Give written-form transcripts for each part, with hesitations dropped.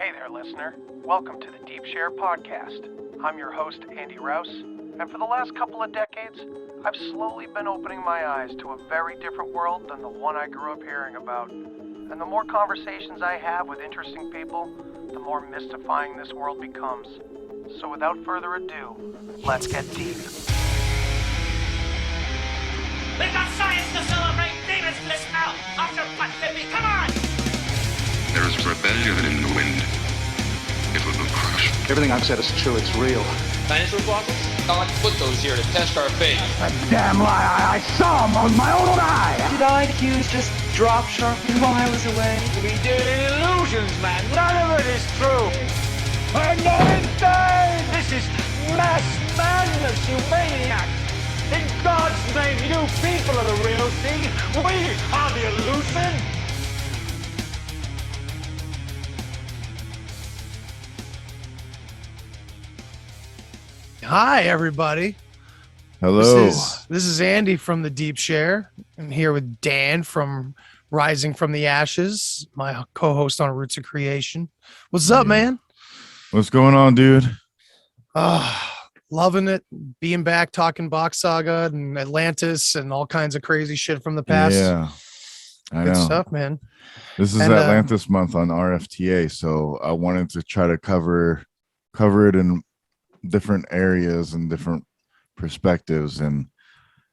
Hey there, listener. Welcome to the Deep Share Podcast. I'm your host, Andy Rouse, and for the last couple of decades, I've slowly been opening my eyes to a very different world than the one I grew up hearing about. And the more conversations I have with interesting people, the more mystifying this world becomes. So without further ado, let's get deep. We've got science to celebrate! Demons bliss out! After what, baby? Come on! There is rebellion in the wind. It will crush. Everything I've said is true. It's real. Dinosaur fossils? God put those here to test our faith. A damn lie. I saw them with my own eye. Did IQs just drop sharply while I was away? We did illusions, man! None of it is true! I'm not insane! This is mass madness, you maniacs! In God's name, you people are the real thing! We are the illusion! Hi, everybody. Hello. This is Andy from the Deep Share. I'm here with Dan from Rising from the Ashes, my co-host on Roots of Creation. What's up, man? What's going on, dude? Loving it. Being back, talking Box Saga and Atlantis and all kinds of crazy shit from the past. Yeah, I Good know. stuff, man. This is And, Atlantis month on RFTA, so I wanted to try to cover it in different areas and different perspectives, and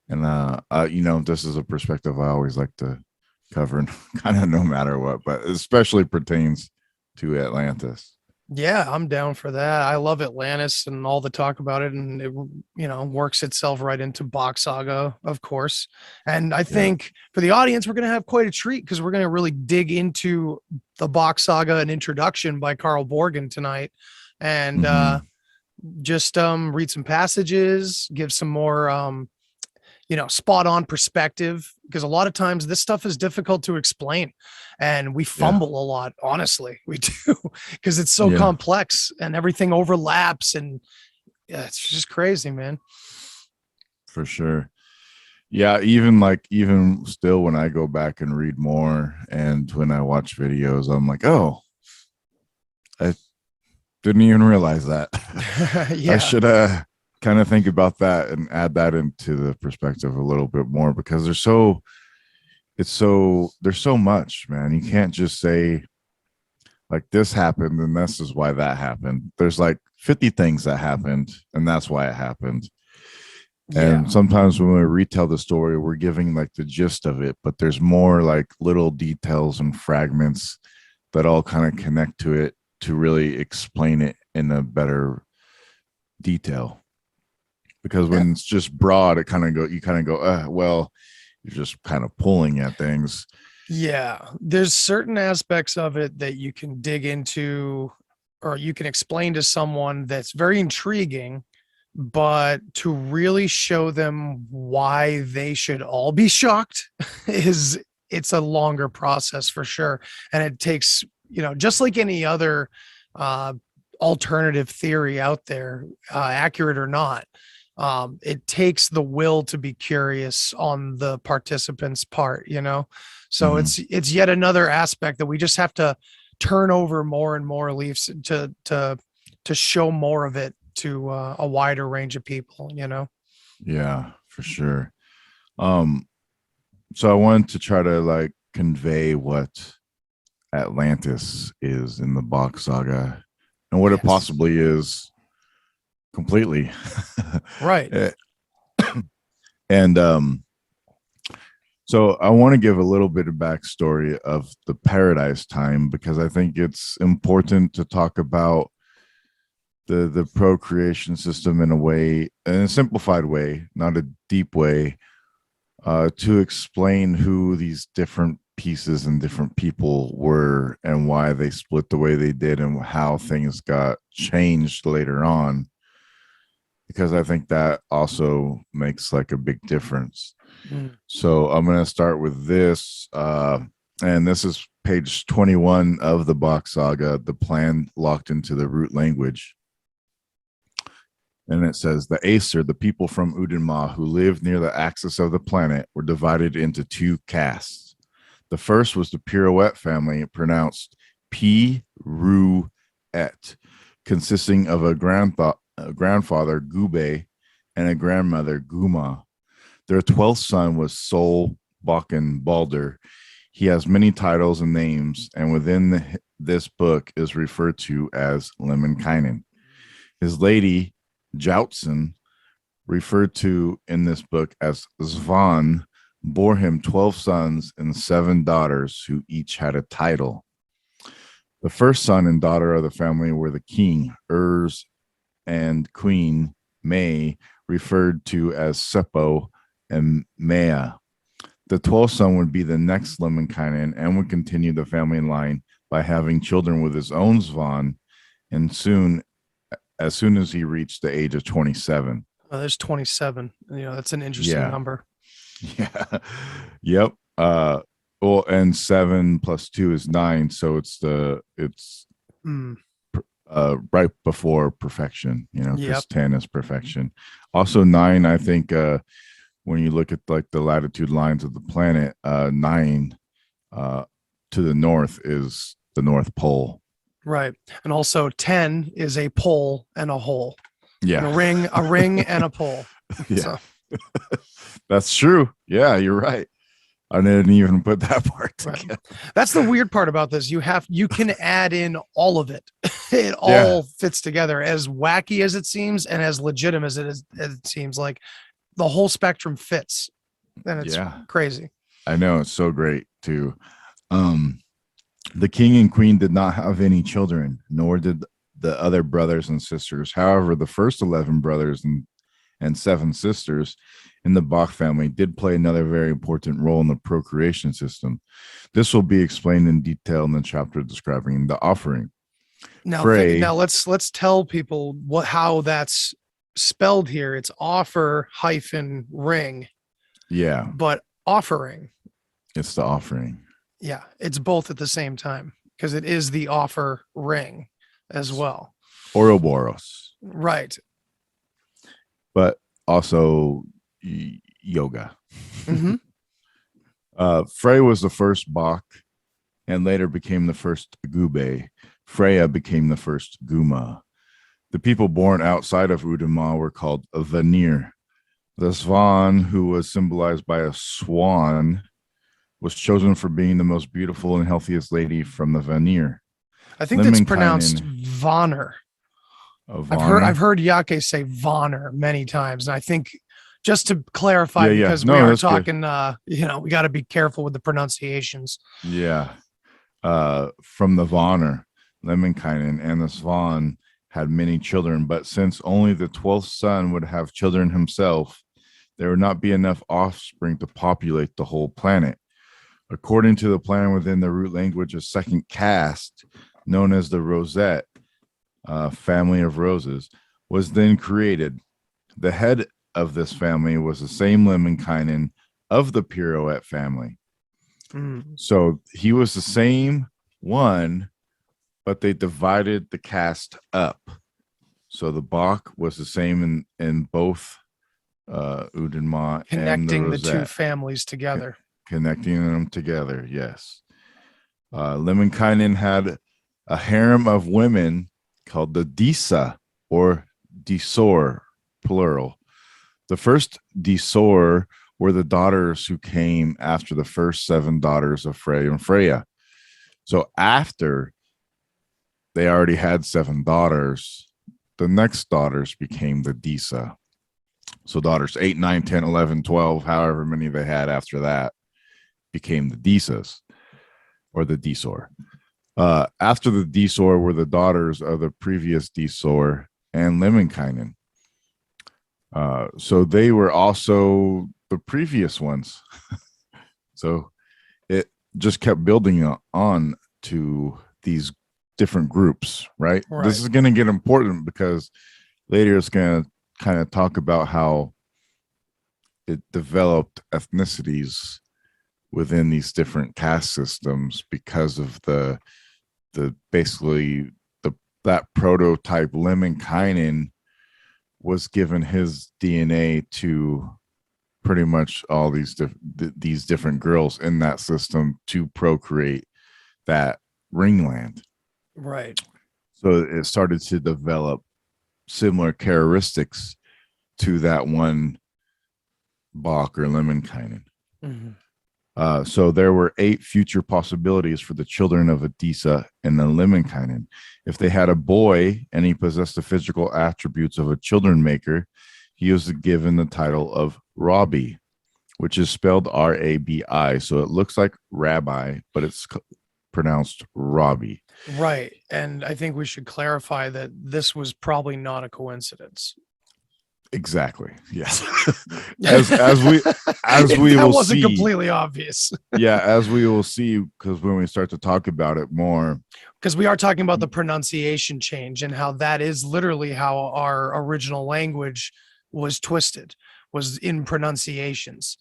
this is a perspective I always like to cover, kind of no matter what, but especially pertains to Atlantis. Yeah, I'm down for that. I love Atlantis and all the talk about it, and it, works itself right into Box Saga, of course. And I think for the audience, we're going to have quite a treat because we're going to really dig into the Box Saga, an introduction by Carl Borgen tonight, and just read some passages, give some more spot on perspective, because a lot of times this stuff is difficult to explain and we fumble a lot. Honestly, we do, because it's so complex and everything overlaps, and it's just crazy, man. For sure. Yeah, even still, when I go back and read more and when I watch videos, I'm like, oh, I didn't even realize that. I should kind of think about that and add that into the perspective a little bit more, because there's so much, man. You can't just say like this happened and this is why that happened. There's like 50 things that happened and that's why it happened. And sometimes when we retell the story, we're giving like the gist of it, but there's more like little details and fragments that all kind of connect to it to really explain it in a better detail. Because when it's just broad, you kind of go, you're just kind of pulling at things. Yeah, there's certain aspects of it that you can dig into or you can explain to someone that's very intriguing, but to really show them why they should all be shocked it's a longer process for sure. And it takes, just like any other alternative theory out there, accurate or not, it takes the will to be curious on the participant's part, so it's yet another aspect that we just have to turn over more and more leaves to show more of it to a wider range of people. Yeah, for sure. So I wanted to try to like convey what Atlantis is in the Box Saga and what it possibly is completely. Right. And so I want to give a little bit of backstory of the Paradise Time, because I think it's important to talk about the procreation system in a simplified way, not a deep way, to explain who these different pieces and different people were and why they split the way they did and how things got changed later on, because I think that also makes like a big difference. So I'm going to start with this, and this is page 21 of the Box Saga, The Plan Locked into the Root Language. And it says, the Aesir, the people from Udinma who lived near the axis of the planet, were divided into two castes. The first was the Pirouette family, pronounced P-Ru-E-T, Et, consisting of a grandfather, Gube, and a grandmother, Guma. Their 12th son was Sol Bakken Balder. He has many titles and names, and within this book is referred to as Lemminkainen. His lady, Joutsen, referred to in this book as Svan, bore him 12 sons and 7 daughters who each had a title. The first son and daughter of the family were the king, Urs, and queen, May, referred to as Seppo and Maya. The 12th son would be the next Lemminkainen and would continue the family line by having children with his own Svan, and as soon as he reached the age of 27. Oh, there's 27. That's an interesting number. Yeah. Yep. Well, and 7 plus 2 is 9, so it's right before perfection, because 10 is perfection. Also 9, I think, when you look at like the latitude lines of the planet, 9 to the north is the North Pole. Right. And also 10 is a pole and a hole. Yeah. And a ring and a pole. Yeah. So. That's true. Yeah, you're right. I didn't even put that part together. Right. That's the weird part about this. You can add in all of it. It all fits together, as wacky as it seems and as legitimate as it seems. Like the whole spectrum fits. And it's crazy. I know, it's so great too. The king and queen did not have any children, nor did the other brothers and sisters. However, the first 11 brothers and 7 sisters in the Bach family did play another very important role in the procreation system. This will be explained in detail in the chapter describing the offering. Now let's tell people how that's spelled here. It's offer - ring. Yeah. But offering. It's the offering. Yeah, it's both at the same time because it is the offer ring as well. Ouroboros. Right. But also yoga. Mm-hmm. Frey was the first Bach and later became the first Gube. Freya became the first Guma. The people born outside of Udama were called Vanir. The Svan, who was symbolized by a swan, was chosen for being the most beautiful and healthiest lady from the Vanir. I think that's pronounced Vonner. I've heard Yake say Vonner many times, and I think just to clarify, because we are talking, we got to be careful with the pronunciations. Yeah, from the Vonner, Lemminkainen, and the Svan had many children, but since only the 12th son would have children himself, there would not be enough offspring to populate the whole planet. According to the plan within the root language, a second caste, known as the Rosette, family of roses, was then created. The head of this family was the same Lemminkainen of the Pirouette family. So he was the same one, but they divided the caste up. So the Bach was the same in both Udenma, connecting and the two families together. Connecting them together, yes. Lemminkainen had a harem of women called the Disa, or Disor, plural. The first Disor were the daughters who came after the first 7 daughters of Frey and Freya. So after they already had 7 daughters, the next daughters became the Disa. So daughters 8, 9, 10, 11, 12, however many they had after that, became the Disas, or the Disor. After the Disor were the daughters of the previous Disor and Lemminkainen. So they were also the previous ones. So it just kept building on to these different groups, right? This is going to get important because later it's going to kind of talk about how it developed ethnicities within these different caste systems because of that prototype Lemminkainen was given his DNA to pretty much all these different girls in that system to procreate that ringland. Right. So it started to develop similar characteristics to that one Bach or Lemminkainen. So there were 8 future possibilities for the children of Adisa and the Lemminkainen. If they had a boy and he possessed the physical attributes of a children maker, he was given the title of Rabbi, which is spelled Rabi. So it looks like rabbi, but it's pronounced Rabbi. Right. And I think we should clarify that this was probably not a coincidence. Exactly. Yes. as we that will wasn't see, completely obvious. yeah, as we will see, because when we start to talk about it more, Because we are talking about the pronunciation change and how that is literally how our original language was twisted, was in pronunciations.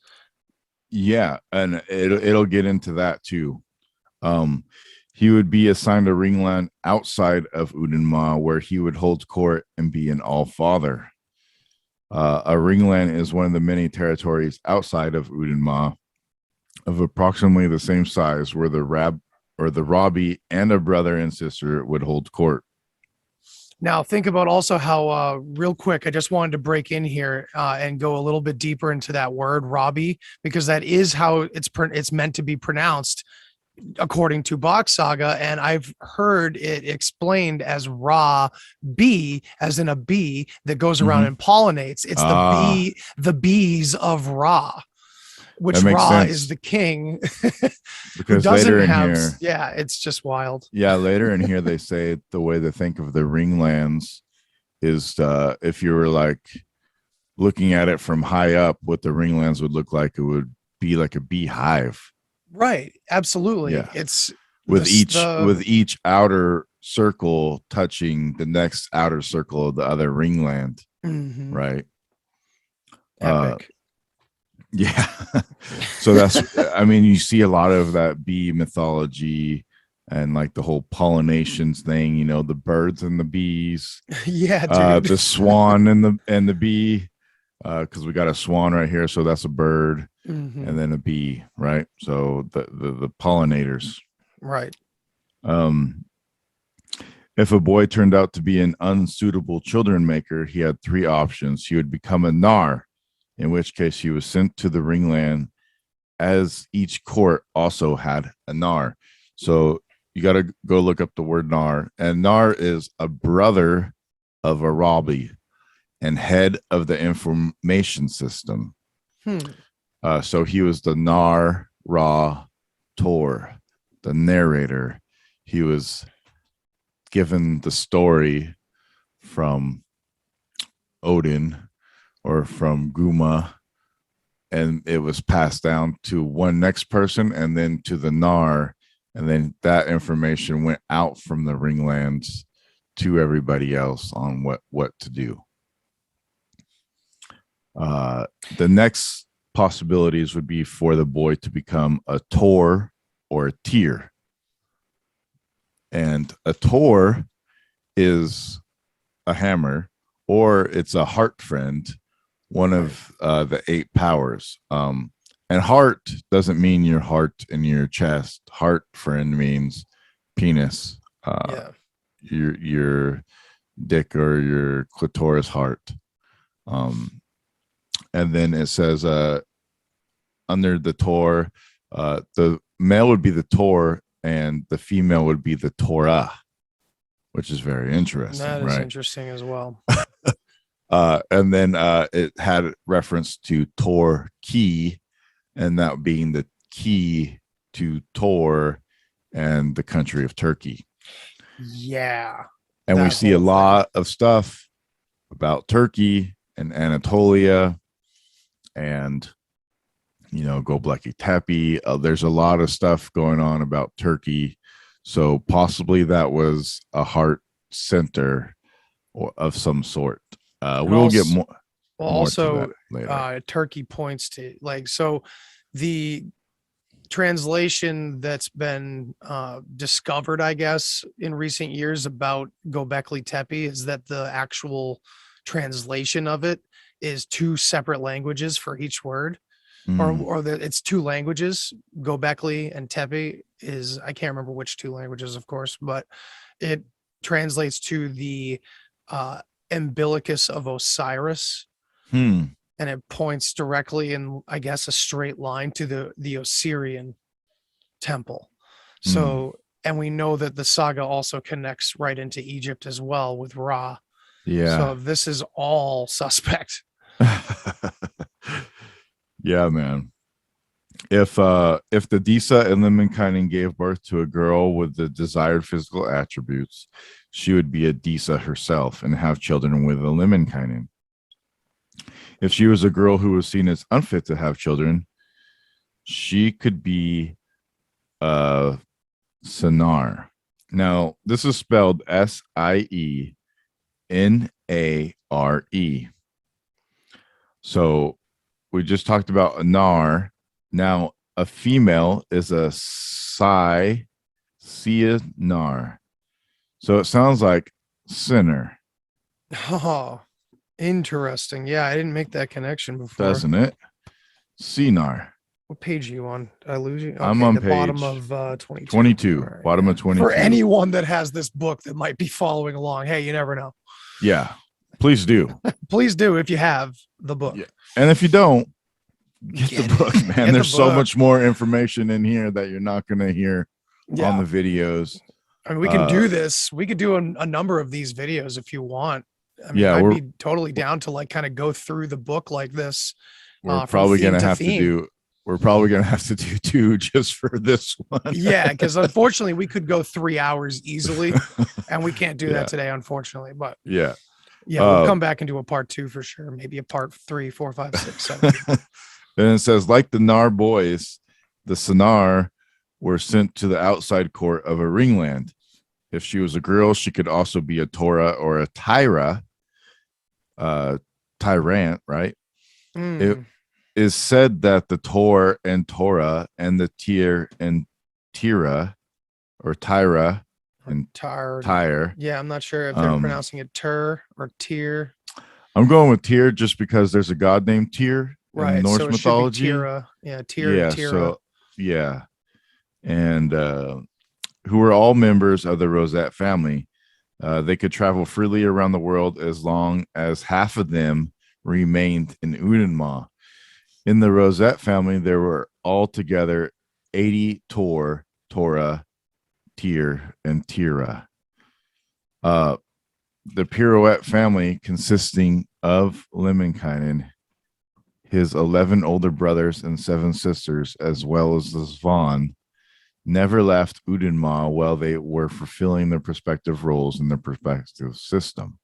yeah, and it'll get into that too. He would be assigned a ringland outside of Udenma, where he would hold court and be an all father. A ringland is one of the many territories outside of Udenma of approximately the same size where the Rabbi and a brother and sister would hold court. Now, think about also how, real quick, I just wanted to break in here and go a little bit deeper into that word, Robbie, because that is how it's meant to be pronounced according to Bach Saga. And I've heard it explained as Ra bee, as in a bee that goes around and pollinates. It's the bees of Ra, which Ra sense. is the king. Because doesn't later in have, here, yeah, it's just wild. yeah, later in here they say the way to think of the ringlands is if you were like looking at it from high up, what the ringlands would look like, it would be like a beehive. Right. Absolutely. Yeah. It's with each outer circle touching the next outer circle of the other ringland. Right. Epic. Yeah. So that's, I mean, you see a lot of that bee mythology and like the whole pollinations thing, you know, the birds and the bees. Yeah, dude. The swan and the bee, because we got a swan right here, so that's a bird, and then a bee, right? So the pollinators. Right. If a boy turned out to be an unsuitable children maker, he had 3 options. He would become a nar, in which case he was sent to the ringland, as each court also had a nar. So you got to go look up the word nar. And nar is a brother of a Rabbi and head of the information system. So he was the nar ra tor, the narrator. He was given the story from Odin or from Guma, and it was passed down to one next person and then to the nar, and then that information went out from the ringlands to everybody else on what to do. The next possibilities would be for the boy to become a tor or a tier. And a tor is a hammer, or it's a heart friend, one of the 8 powers. And heart doesn't mean your heart in your chest. Heart friend means penis, your dick or your clitoris heart. And then it says under the tor, the male would be the tor and the female would be the Torah, which is very interesting. That is right? interesting as well. And then it had reference to Tor key, and that being the key to Tor and the country of Turkey. Yeah. And we see a lot of stuff about Turkey and Anatolia and, you know, Göbekli Tepe. There's a lot of stuff going on about Turkey. So possibly that was a heart center or of some sort. We'll get more. Well, more also, to that later. Turkey points to like, so the translation that's been discovered, I guess, in recent years about Göbekli Tepe is that the actual translation of it is 2 separate languages for each word. Or it's 2 languages. Göbekli and Tepe is, I can't remember which 2 languages, of course, but it translates to the umbilicus of Osiris, Hmm. and it points directly in, I guess, a straight line to the Osirian temple. So, and we know that the saga also connects right into Egypt as well with Ra. Yeah. So this is all suspect. Yeah, man. If the Disa and Lemminkainen gave birth to a girl with the desired physical attributes, she would be a Disa herself and have children with a Lemminkainen. If she was a girl who was seen as unfit to have children, she could be a Sinar. Now, this is spelled Sienare. So we just talked about a Nar. Now, a female is a Sinar. So it sounds like sinner, Oh, interesting. Yeah, I didn't make that connection before. doesn't it? Sinar. What page are you on? Did I lose you? Okay, I'm on the bottom page of 22. 22, All right, bottom of 22. For anyone that has this book that might be following along, hey, you never know. Yeah, please do. Please do if you have the book. Yeah. And if you don't, get Get the it. book, Get man. the There's so book. much more information in here that you're not going to hear Yeah. on the videos. I mean, we can do this. We could do a number of these videos if you want. I mean, Yeah, I'd we're- be totally down to like kind of go through the book like this. We're from probably theme going to to have to theme. do. We're probably going to have to do two just for this one. Yeah, because unfortunately we could go 3 hours easily, and we can't do Yeah. that today, unfortunately. But Yeah. yeah, we'll come back and do a part 2 for sure. Maybe a part 3, 4, 5, 6, 7. And it says, like the Nar boys, the Sinar were sent to the outside court of a ringland. If she was a girl, she could also be a Torah or a Tyra, tyrant, right? Mm. It is said that the Tor and Torah and the Tyr and Tira or Tyra and Tired. Tyre. Yeah, I'm not sure if they're pronouncing it Tur or Tyr. I'm going with Tyr just because there's a god named Tyr Right. in Norse so it mythology. should be Tira. Yeah, Tyr Yeah, and Tira. so yeah. And who were all members of the Rosette family. They could travel freely around the world as long as half of them remained in Udenma. In the Rosette family, there were altogether 80 Torah, Tyr, and Tira. The Pirouette family, consisting of Lemminkainen, his 11 older brothers and 7 sisters, as well as the Svan, never left Udenma while they were fulfilling their respective roles in their respective system.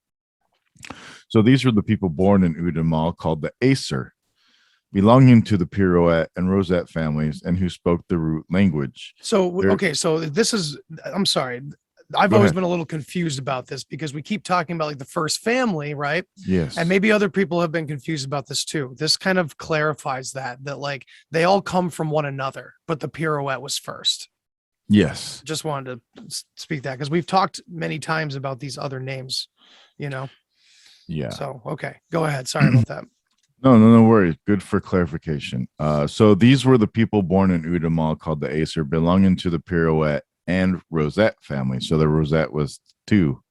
So these were the people born in Udenma called the Aesir, belonging to the Pirouette and Rosette families and who spoke the root language. So, There- okay, so this is, I'm sorry. I've Go always ahead. been a little confused about this because we keep talking about like the first family, right? Yes. And maybe other people have been confused about this too. This kind of clarifies that like they all come from one another, but the Pirouette was first. Yes. Just wanted to speak that because we've talked many times about these other names, Yeah. So, okay, go ahead. Sorry about that. No worries. Good for clarification. So these were the people born in Udenma called the Aesir, belonging to the Pirouette and Rosette family. So the Rosette was 2.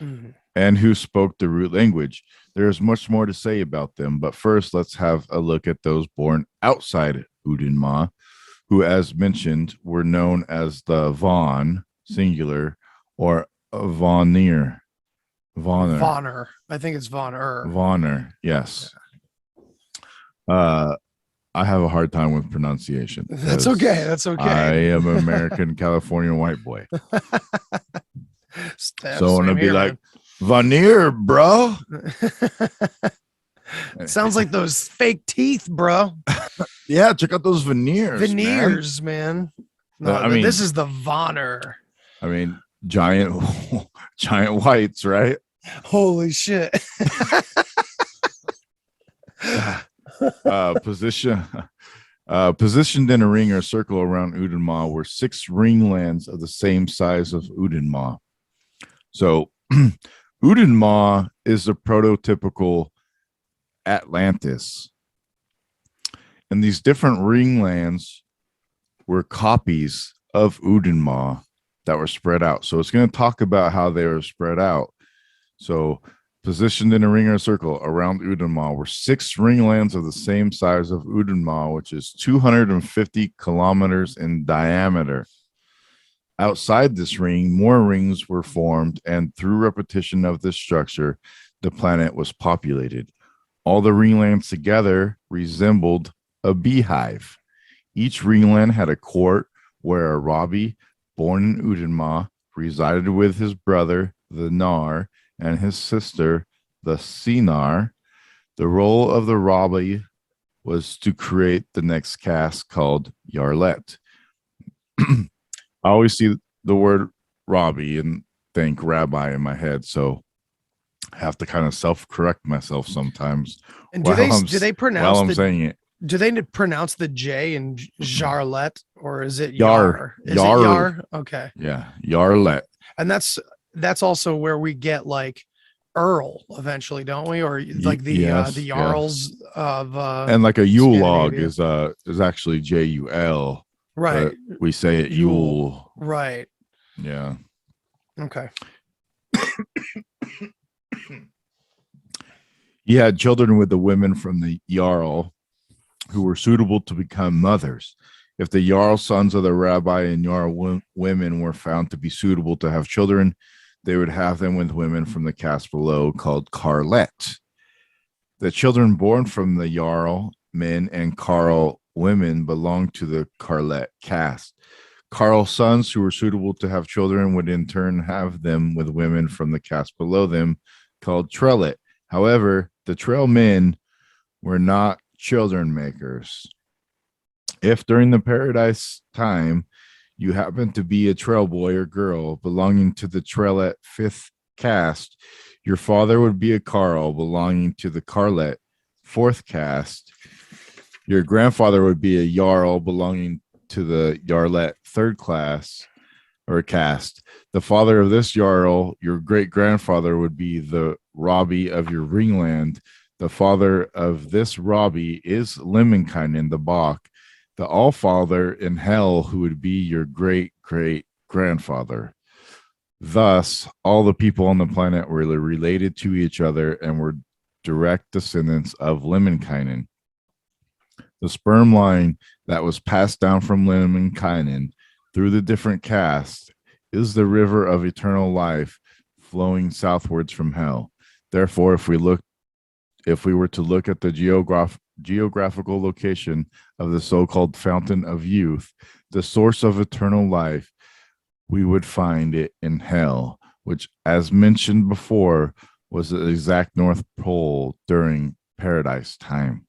Mhm. And who spoke the root language. There is much more to say about them, but first let's have a look at those born outside Udenma, who, as mentioned, were known as the Von, singular, or Vonir. Vonner. Vonner. I think it's Vonner. Vonner, yes. I have a hard time with pronunciation. That's 'cause okay. That's okay. I am an American Californian white boy. So I'm gonna be like, Veneer, bro. Sounds like those fake teeth, bro. Yeah, check out those veneers. man. Veneers, man. No, I mean- this is the Vonner. I mean, giant whites, right? Holy shit. Positioned in a ring or circle around Udenma were 6 ringlands of the same size of Udenma. So Udenma is the prototypical Atlantis. And these different ringlands were copies of Udenma that were spread out. So it's going to talk about how they were spread out. So positioned in a ring or circle around Udenma were 6 ringlands of the same size of Udenma, which is 250 kilometers in diameter. Outside this ring, more rings were formed, and through repetition of this structure, the planet was populated. All the ringlands together resembled a beehive. Each ringland had a court where a Rabi, born in Udenma, resided with his brother, the Nar, and his sister, the Sinar. The role of the Rabi was to create the next caste called Yarlet. I always see the word Rabi and think rabbi in my head, so I have to kind of self-correct myself sometimes. And do they while pronounce I'm saying it? do they pronounce the J in Jarlet, or is it Yar. Is Yar. it Yar? Okay. Yeah, Yarlet. And that's also where we get like Earl eventually, don't we? Or like the Yes, the yeah. Jarls of And like a Yule log Scandinavia. is actually Jul. Right. But we say it Yule. Right. Yeah. Okay. He had children with the women from the Jarl who were suitable to become mothers. If the Jarl sons of the rabbi and Jarl women were found to be suitable to have children, they would have them with women from the caste below called Carlet. The children born from the Jarl men and Carl women belonged to the Carlet caste. Carl's sons who were suitable to have children would in turn have them with women from the caste below them called Trellet. However, the Trail men were not children makers. If during the paradise time you happen to be a trail boy or girl belonging to the Trellet 5th caste, your father would be a Carl belonging to the Carlet 4th caste. Your grandfather would be a Jarl belonging to the Yarlet 3rd class or caste. The father of this Jarl, your great grandfather, would be the Rabi of your ringland. The father of this Rabi is Lemminkainen the Bach, the Allfather in hell, who would be your great great grandfather. Thus, all the people on the planet were related to each other and were direct descendants of Lemminkainen. The sperm line that was passed down from Lemminkainen through the different castes is the river of eternal life flowing southwards from hell. Therefore, if we were to look at the geographical location of the so-called fountain of youth, the source of eternal life, we would find it in hell, which, as mentioned before, was the exact North Pole during paradise time.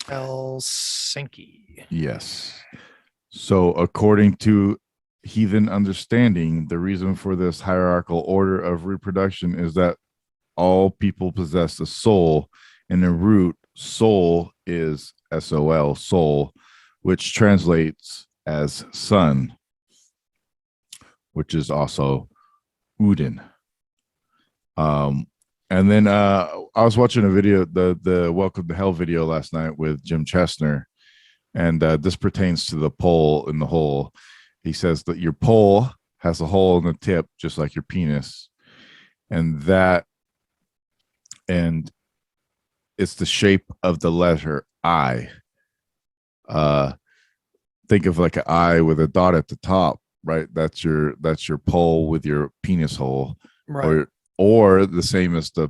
Helsinki. Yes. So according to heathen understanding, the reason for this hierarchical order of reproduction is that all people possess a soul, and the root soul is SOL, soul, which translates as son, which is also Uden. And then I was watching a video, the Welcome to Hell video last night with Jim Chestner, and this pertains to the pole in the hole. He says that your pole has a hole in the tip, just like your penis, and it's the shape of the letter I. Think of like an I with a dot at the top, right? That's your pole with your penis hole, Right. Or the same as the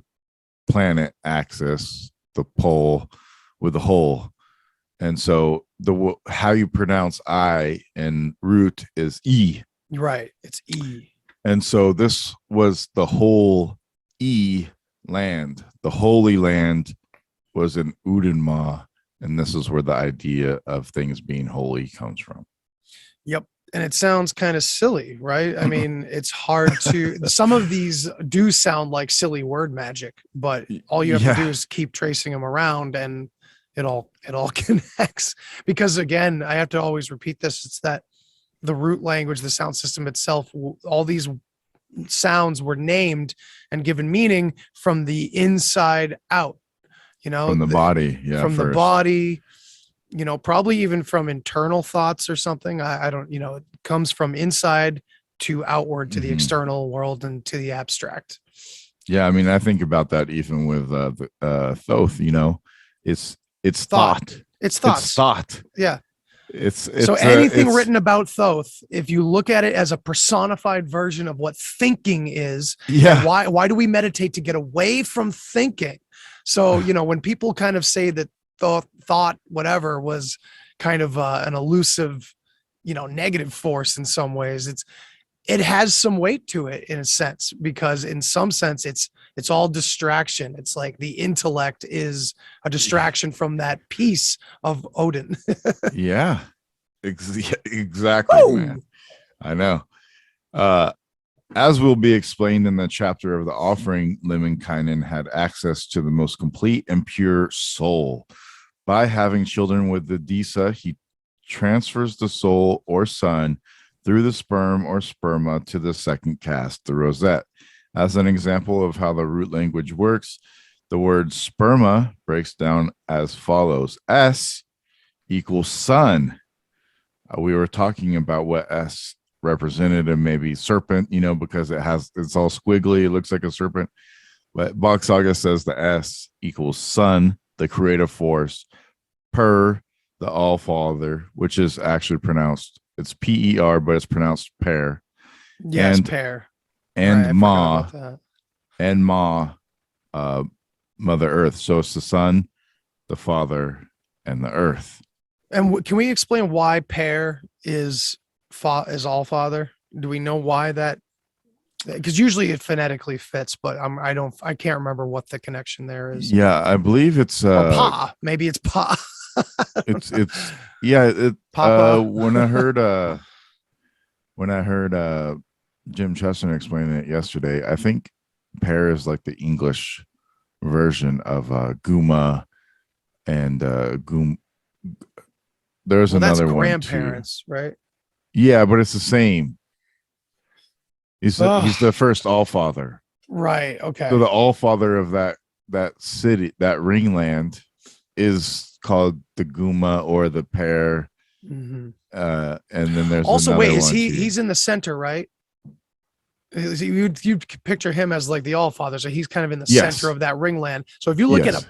planet axis, the pole with the hole. And so how you pronounce I and root is E. Right. It's E. And so this was the whole E land. The Holy Land was in Udenma, and this is where the idea of things being holy comes from. Yep. And it sounds kind of silly, right? I mean, it's hard to, some of these do sound like silly word magic, but all you have to do is keep tracing them around and it all connects. Because again, I have to always repeat this. It's that the root language, the sound system itself, all these sounds were named and given meaning from the inside out, from the body. Yeah. From the body, probably even from internal thoughts or something. I don't, it comes from inside to outward to the Mhm. external world and to the abstract. Yeah, I mean, I think about that even with the Thoth. It's Thought. thought. It's It's thoughts. thought. Yeah. It's So anything it's written about Thoth, if you look at it as a personified version of what thinking is, yeah. and why do we meditate to get away from thinking? So, when people kind of say that thought whatever was kind of an elusive, negative force in some ways, it has some weight to it in a sense, because in some sense it's all distraction. It's like the intellect is a distraction from that piece of Odin. Yeah, exactly, man. Boom. I know. As will be explained in the chapter of the offering, Lemminkainen had access to the most complete and pure soul. By having children with the Disa, he transfers the soul or son through the sperm or sperma to the second caste, the rosette. As an example of how the root language works, the word sperma breaks down as follows: S equals son. We were talking about what S represented, and maybe serpent, because it's all squiggly, it looks like a serpent. But Bach Saga says the S equals son, the creative force, per, the all father, which is actually pronounced, it's PER, but it's pronounced pair. Yes, and pair. and Right, I forgot Ma about that. and Ma, Mother Earth. So it's the son, the father, and the earth. And can we explain why pair is all father? Do we know why that? Because usually it phonetically fits, but I can't remember what the connection there is. Yeah, I believe it's Or pa, maybe it's pa. it's yeah, Papa. when I heard Jim Chestnut explaining it yesterday, I think pair is like the English version of Guma and Goom. There's Well, that's another one too. grandparents, right? Yeah, but it's the same. He's Ugh. the first all father. Right. Okay. So the all father of that city, that ringland, is called the Guma or the pair. Mm-hmm. And then there's Also, another wait, is one too. he's in the center, right? You picture him as like the all father, so he's kind of in the Yes. center of that ringland. So if you look Yes.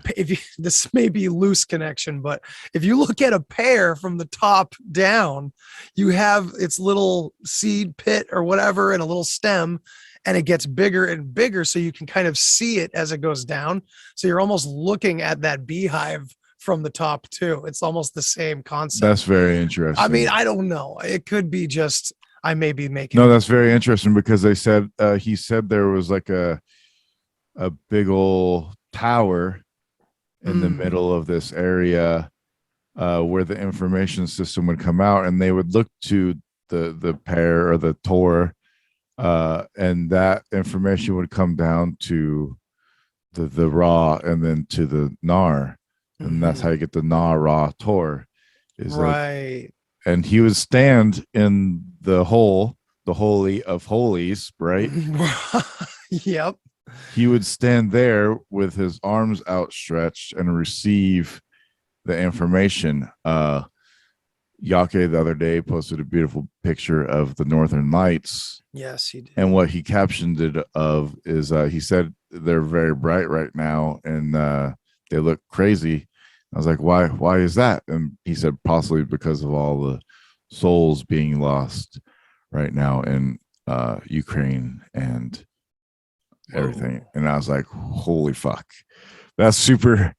this may be loose connection, but if you look at a pear from the top down, you have its little seed pit or whatever and a little stem, and it gets bigger and bigger, so you can kind of see it as it goes down. So you're almost looking at that beehive from the top too. It's almost the same concept. That's very interesting. I mean, I don't know. It could be just I may be making. No, that's very interesting, because they said he said there was like a big old tower in the middle of this area where the information system would come out, and they would look to the pair or the Tor, and that information would come down to the Ra and then to the Nar, and that's how you get the Na Ra Tor. Is right. And he would stand in the holy of holies, right? Yep. He would stand there with his arms outstretched and receive the information. Yake the other day posted a beautiful picture of the Northern Lights. Yes, he did. And what he captioned it of is he said they're very bright right now, and they look crazy. I was like, why is that? And he said possibly because of all the souls being lost right now in Ukraine and everything. Whoa. And I was like, holy fuck. That's super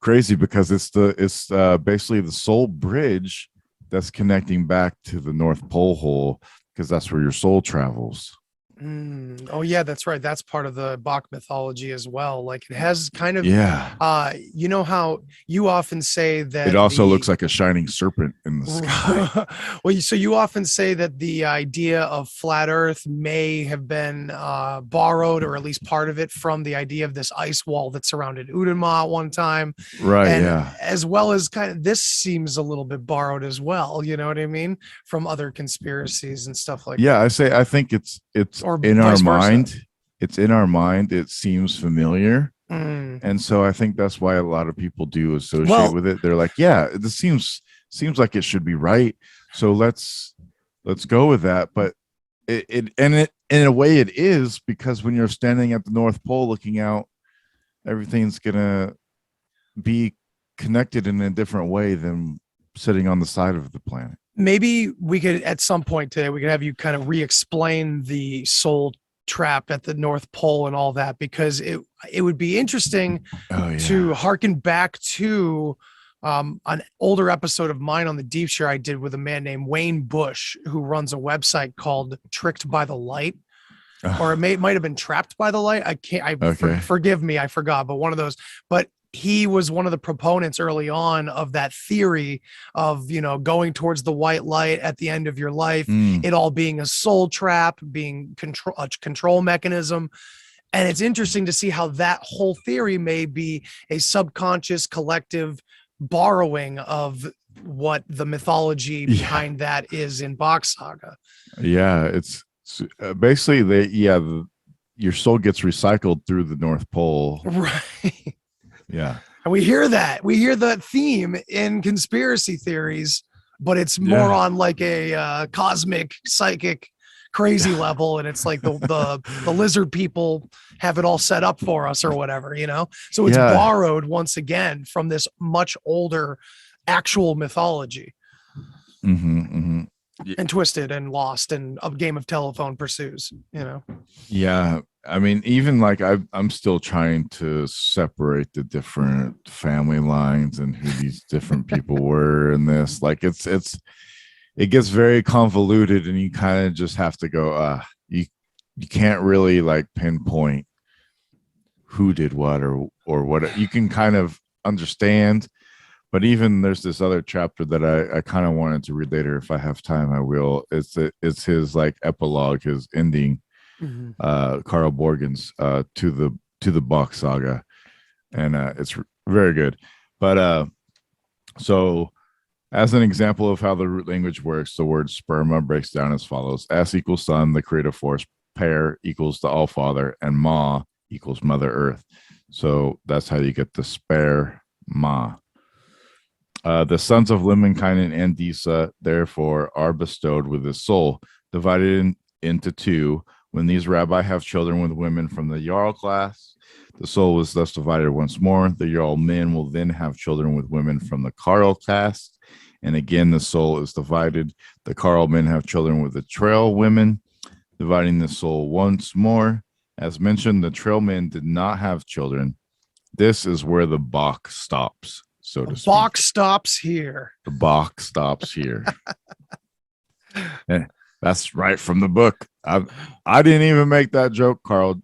crazy, because it's basically the soul bridge that's connecting back to the North Pole hole, because that's where your soul travels. Oh yeah, that's right. That's part of the Bach mythology as well. Like it has kind of, you know how you often say that it also looks like a shining serpent in the sky. Well, so you often say that the idea of flat Earth may have been borrowed, or at least part of it, from the idea of this ice wall that surrounded Udenma at one time, right? And yeah, as well as kind of this seems a little bit borrowed as well. You know what I mean? From other conspiracies and stuff like that. I think it's or in our mind. It's in our mind. It seems familiar. And so I think that's why a lot of people do associate with it. They're like, yeah, this seems like it should be right. So let's go with that. But it and it in a way it is, because when you're standing at the North Pole looking out, everything's gonna be connected in a different way than sitting on the side of the planet. Maybe we could, at some point today, we could have you kind of re-explain the soul trap at the North Pole and all that, because it would be interesting to harken back to an older episode of mine on the Deep Share I did with a man named Wayne Bush, who runs a website called Tricked by the Light, or it might have been Trapped by the Light. Forgive me, I forgot, but one of those. But he was one of the proponents early on of that theory of, going towards the white light at the end of your life, it all being a soul trap, being a control mechanism. And it's interesting to see how that whole theory may be a subconscious collective borrowing of what the mythology behind that is in Box Saga. Yeah, it's basically your soul gets recycled through the North Pole. Right. Yeah. And we hear that theme in conspiracy theories, but it's more on like a cosmic psychic crazy level. And it's like the lizard people have it all set up for us or whatever, so it's borrowed once again from this much older actual mythology. And twisted and lost and a game of telephone pursues, Yeah. I mean, even like I'm still trying to separate the different family lines and who these different people were in this. Like it gets very convoluted, and you kind of just have to go, you can't really like pinpoint who did what or what. You can kind of understand, but even there's this other chapter that I kind of wanted to read later. If I have time, I will. It's his like epilogue, his ending. Carl Borgen's to the Box Saga, and it's very good. But so as an example of how the root language works, the word sperma breaks down as follows: S equals sun, the creative force; pair equals the all father; and ma equals mother earth. So that's how you get the spare ma. The sons of Lemminkainen and Disa therefore are bestowed with the soul, divided into two. When these rabbi have children with women from the Jarl class, the soul is thus divided once more. The Jarl men will then have children with women from the Karl class, and again the soul is divided. The Karl men have children with the Trail women, dividing the soul once more. As mentioned, the Trail men did not have children. This is where the Bach stops, so to speak. Bach stops here. The Bach stops here. That's right from the book. I didn't even make that joke, Carl.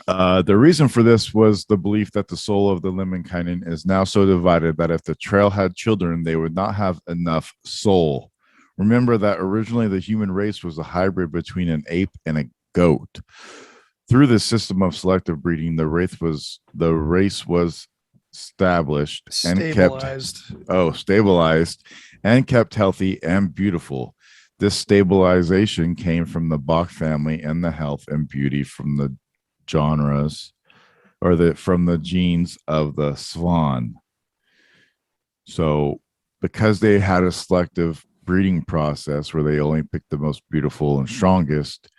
The reason for this was the belief that the soul of the Lemminkainen is now so divided that if the Trail had children, they would not have enough soul. Remember that originally the human race was a hybrid between an ape and a goat. Through this system of selective breeding, the race was stabilized and kept healthy and beautiful. This stabilization came from the Bach family and the health and beauty from the genres, or from the genes of the swan. So because they had a selective breeding process where they only picked the most beautiful and strongest,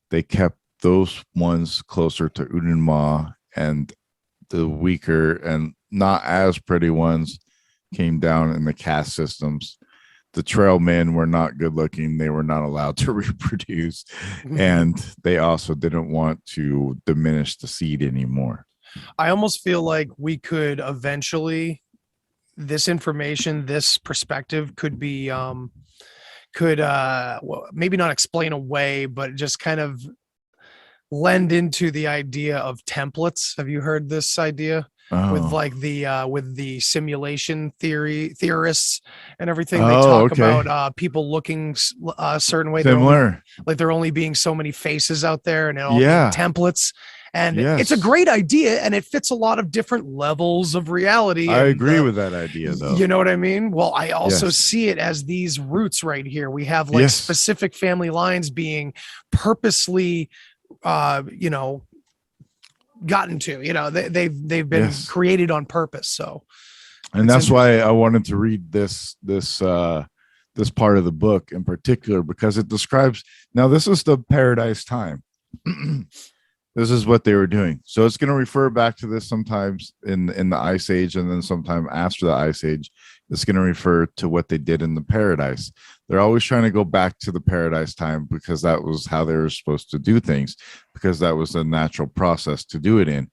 they kept those ones closer to Ununma, and the weaker and not as pretty ones came down in the caste systems. The Trail men were not good looking. They were not allowed to reproduce, and they also didn't want to diminish the seed anymore. I almost feel like we could eventually, this information, this perspective could be, maybe not explain away, but just kind of lend into the idea of templates. Have you heard this idea? With like the simulation theorists and everything, they talk about people looking a certain way, similar, they're only being so many faces out there, and it all being templates. And it's a great idea, and it fits a lot of different levels of reality. I agree with that idea, though. You know what I mean? Well, I also see it as these roots right here. We have like specific family lines being purposely, gotten to, they've been created on purpose. So, and that's why I wanted to read this this part of the book in particular because it describes, now this is the paradise time. This is what they were doing. So it's going to refer back to this sometimes in the Ice Age, and then sometime after the Ice Age, it's going to refer to what they did in the paradise. They're always trying to go back to the paradise time because that was how they were supposed to do things, because that was a natural process to do it in.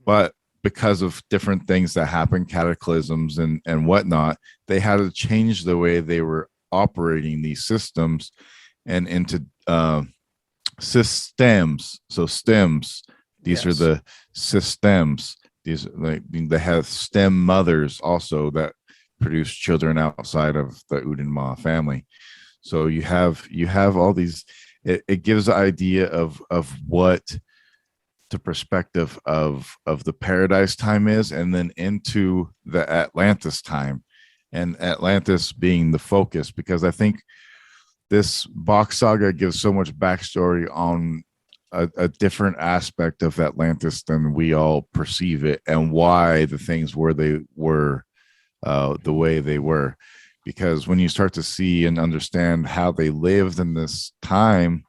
But because of different things that happened, cataclysms and whatnot, they had to change the way they were operating these systems and into systems. So stems, these are the systems. These, like, they have stem mothers also that produce children outside of the Udenma family. So you have all these. It gives the idea of what the perspective of the paradise time is, and then into the Atlantis time, and Atlantis being the focus, because I think this box saga gives so much backstory on a different aspect of Atlantis than we all perceive it, and why the things were they were the way they were. Because when you start to see and understand how they lived in this time,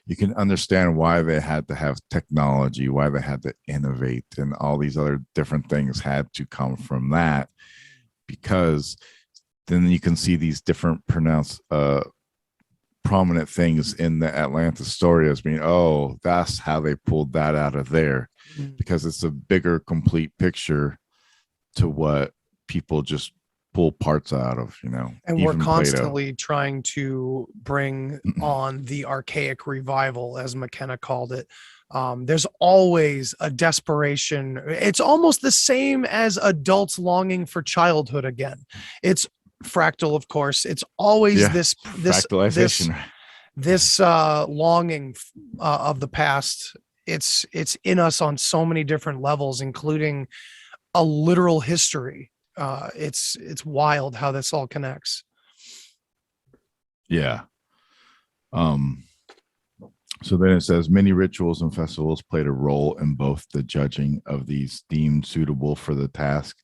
you can understand why they had to have technology, why they had to innovate, and all these other different things had to come from that. Because then you can see these different prominent things in the Atlantis story as being, oh, that's how they pulled that out of there, because it's a bigger, complete picture to what people just pull parts out of, and we're constantly trying to bring on the archaic revival, as McKenna called it. There's always a desperation. It's almost the same as adults longing for childhood again. It's fractal, of course. It's always this longing of the past. It's in us on so many different levels, including a literal history. It's wild how this all connects. Yeah. So then it says many rituals and festivals played a role in both the judging of these deemed suitable for the task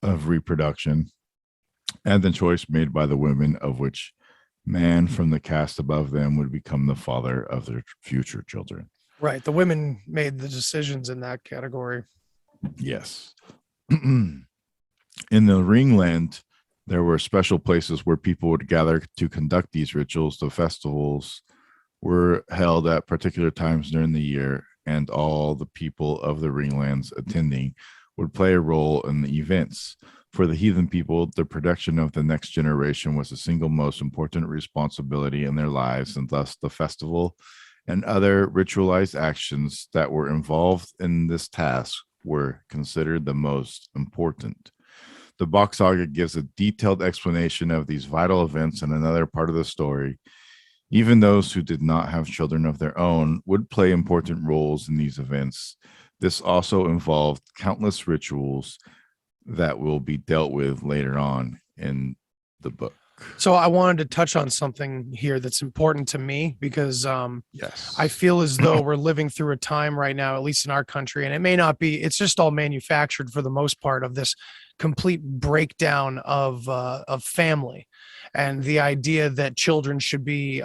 of reproduction and the choice made by the women of which man from the caste above them would become the father of their future children. Right. The women made the decisions in that category. Yes. In the Ringland, there were special places where people would gather to conduct these rituals. The festivals were held at particular times during the year, and all the people of the Ringlands attending would play a role in the events. For the heathen people, the production of the next generation was the single most important responsibility in their lives, and thus the festival and other ritualized actions that were involved in this task were considered the most important. The Bach Saga gives a detailed explanation of these vital events in another part of the story. Even those who did not have children of their own would play important roles in these events. This also involved countless rituals that will be dealt with later on in the book. So I wanted to touch on something here that's important to me, because yes, I feel as though we're living through a time right now, at least in our country, and it may not be, it's just all manufactured for the most part, of this complete breakdown of family, and the idea that children should be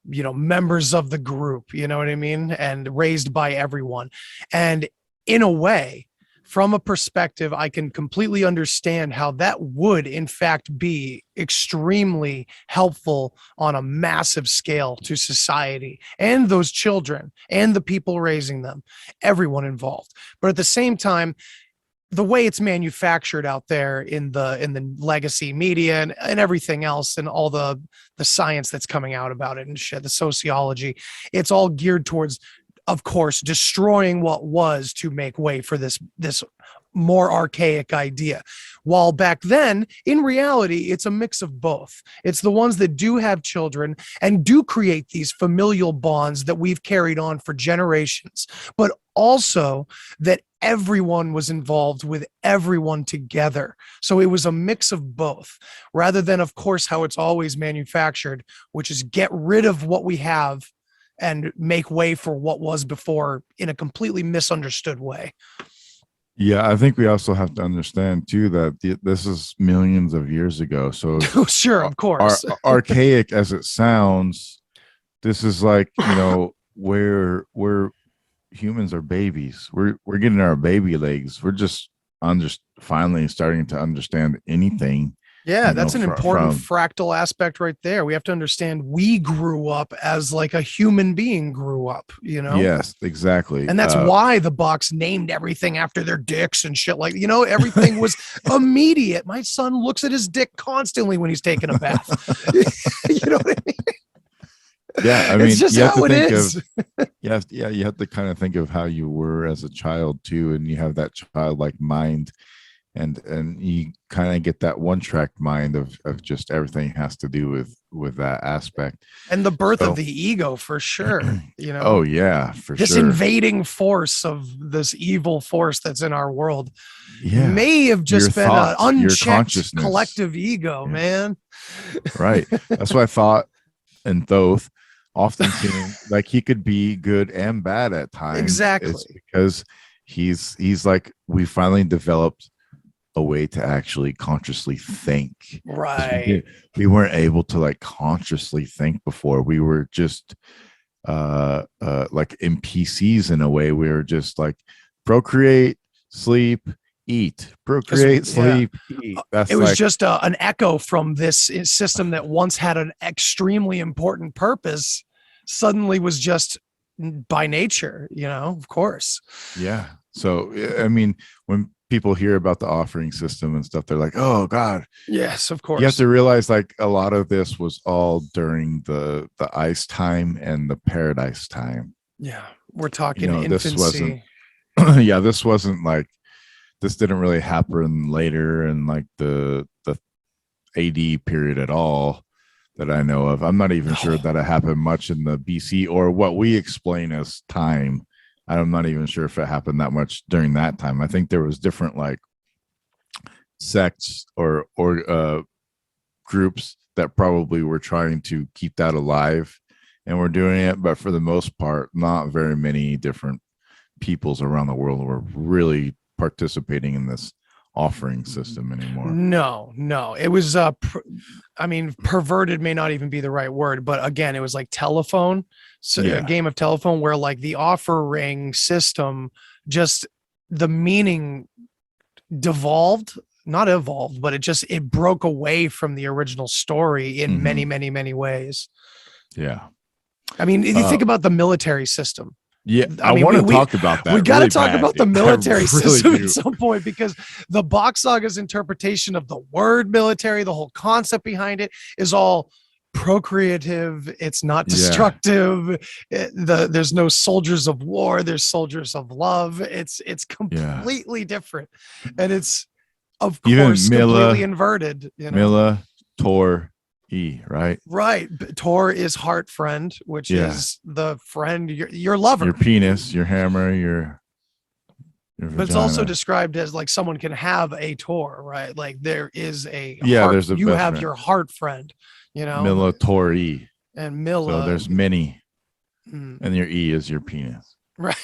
members of the group, you know what I mean, and raised by everyone. And in a way, from a perspective, I can completely understand how that would, in fact, be extremely helpful on a massive scale to society and those children and the people raising them, everyone involved. But at the same time, the way it's manufactured out there in the legacy media and everything else, and all the science that's coming out about it and shit, the sociology, it's all geared towards, of course, destroying what was to make way for this more archaic idea. While back then, in reality, it's a mix of both. It's the ones that do have children and do create these familial bonds that we've carried on for generations, but also that everyone was involved with everyone together. So it was a mix of both, rather than, of course, how it's always manufactured, which is get rid of what we have and make way for what was before in a completely misunderstood way. Yeah, I think we also have to understand too that this is millions of years ago. So Oh, sure, of course. archaic as it sounds, this is like, where humans are babies. We're getting our baby legs. We're just finally starting to understand anything. Yeah, that's an important from fractal aspect right there. We have to understand we grew up as like a human being grew up, yes, exactly. And that's why the Bucks named everything after their dicks and shit. Like, everything was immediate. My son looks at his dick constantly when he's taking a bath. You know what I mean? Yeah, I mean, it's just you have how to it think is. of you have to kind of think of how you were as a child too, and you have that childlike mind, and you kind of get that one track mind of just everything has to do with that aspect, And the birth So- of the ego, for sure. Oh yeah, for This sure. invading force of this evil force that's in our world Yeah, may have just Your been an thoughts, your unchecked consciousness. collective ego, Yeah. man. Right. That's what I thought. And Thoth often seemed like he could be good and bad at times. Exactly. It's because he's like, we finally developed a way to actually consciously think. 'Cause Right. we weren't able to like consciously think before. We were just like NPCs in a way. We were just like procreate, sleep, eat, procreate, sleep, eat. That's It was like, just an echo from this system that once had an extremely important purpose, suddenly was just by nature, of course. yeah. So I mean, when people hear about the offering system and stuff, they're like, oh God. Yes, of course. You have to realize like a lot of this was all during the ice time and the paradise time. Yeah. We're talking This infancy. yeah, this didn't really happen later in like the AD period at all that I know of. I'm not even sure that it happened much in the BC or what we explain as time. I'm not even sure if it happened that much during that time. I think there was different like sects or groups that probably were trying to keep that alive and were doing it, but for the most part, not very many different peoples around the world were really participating in this offering system anymore. No, it was perverted may not even be the right word, but again, it was like telephone. So Yeah. a game of telephone where like the offering system, just the meaning not evolved, but it broke away from the original story in many, many, many ways. Yeah. I mean, if you think about the military system. Yeah, I want to talk about that. We got to really talk bad. about the military I really system do. at some point, because the Box Saga's interpretation of the word military, the whole concept behind it, is all procreative. It's not destructive. There's no soldiers of war. There's soldiers of love. It's completely different, and it's of course completely inverted. Mila, Tor, E, right? Right. Tor is heart friend, which is the friend, your lover, your penis, your hammer, your but it's also described as like someone can have a Tor, right? Like there is a there's a you best have friend. your heart friend, Mila, Tor, E. And Mila. So there's many, and your E is your penis. Right.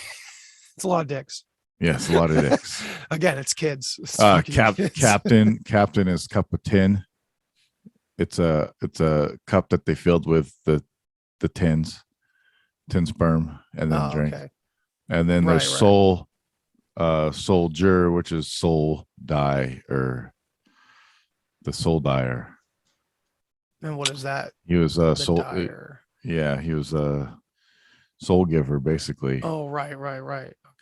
It's a lot of dicks. Yes, a lot of dicks. Again, it's kids. It's kids. Captain is cup of tin. It's a cup that they filled with the tin sperm and then drink. Okay. And then there's soul, soldier, which is soul die or the soul dyer. And what is that? He was a soul dyer. Yeah, he was a soul giver, basically. Oh, right.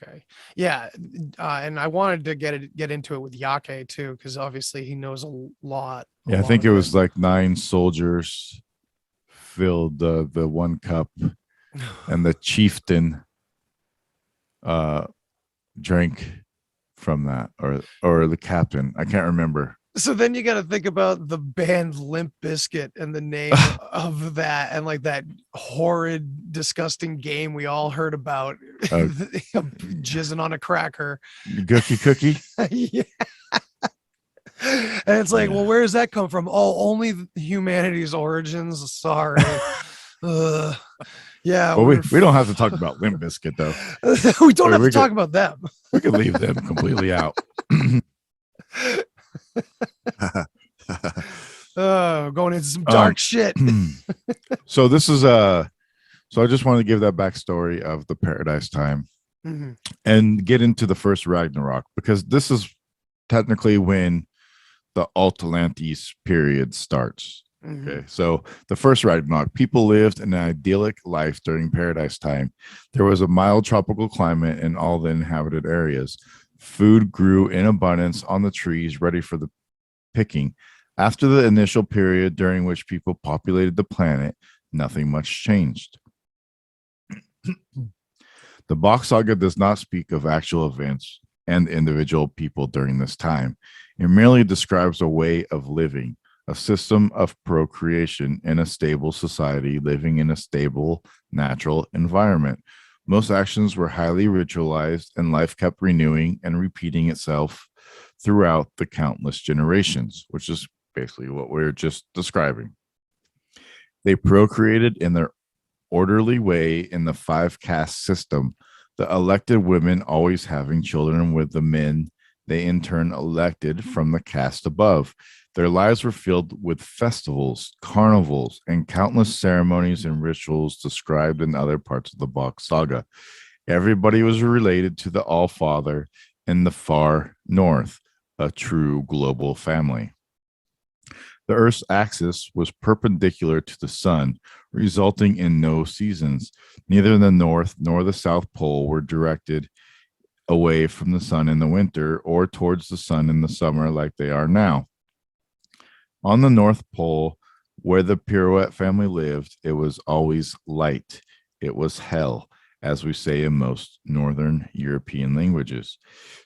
Okay. Yeah. And I wanted to get into it with Yake too, because obviously he knows a lot. Yeah, I think it was like 9 soldiers filled the one cup, and the chieftain drank from that, or the captain. I can't remember. So then you got to think about the band Limp Bizkit and the name of that, and like that horrid, disgusting game we all heard about, jizzing on a cracker. Gookie cookie. Yeah. And it's like, well, where does that come from? Oh, only humanity's origins. Sorry. Yeah, Well, we don't have to talk about Limp Bizkit though. we don't Or have we to talk could- about them. We could leave them completely out. Oh, going into some dark shit. So this is so I just want to give that backstory of the Paradise Time Mhm. and get into the first Ragnarok, because this is technically when the Atalantis period starts. Mhm. Okay, so the first Ragnarok, people lived an idyllic life during Paradise Time. There was a mild tropical climate in all the inhabited areas. Food grew in abundance on the trees, ready for the picking. After the initial period during which people populated the planet, nothing much changed. The Bach Saga does not speak of actual events and individual people during this time. It merely describes a way of living, a system of procreation in a stable society, living in a stable, natural environment. Most actions were highly ritualized, and life kept renewing and repeating itself throughout the countless generations, which is basically what we're just describing. They procreated in their orderly way in the 5 caste system, the elected women always having children with the men they in turn elected from the caste above. Their lives were filled with festivals, carnivals, and countless ceremonies and rituals described in other parts of the Bach Saga. Everybody was related to the All Father in the far north, a true global family. The Earth's axis was perpendicular to the sun, resulting in no seasons. Neither the North nor the South Pole were directed away from the sun in the winter or towards the sun in the summer like they are now. On the North Pole, where the Pirouette family lived, it was always light. It was hell, as we say in most Northern European languages.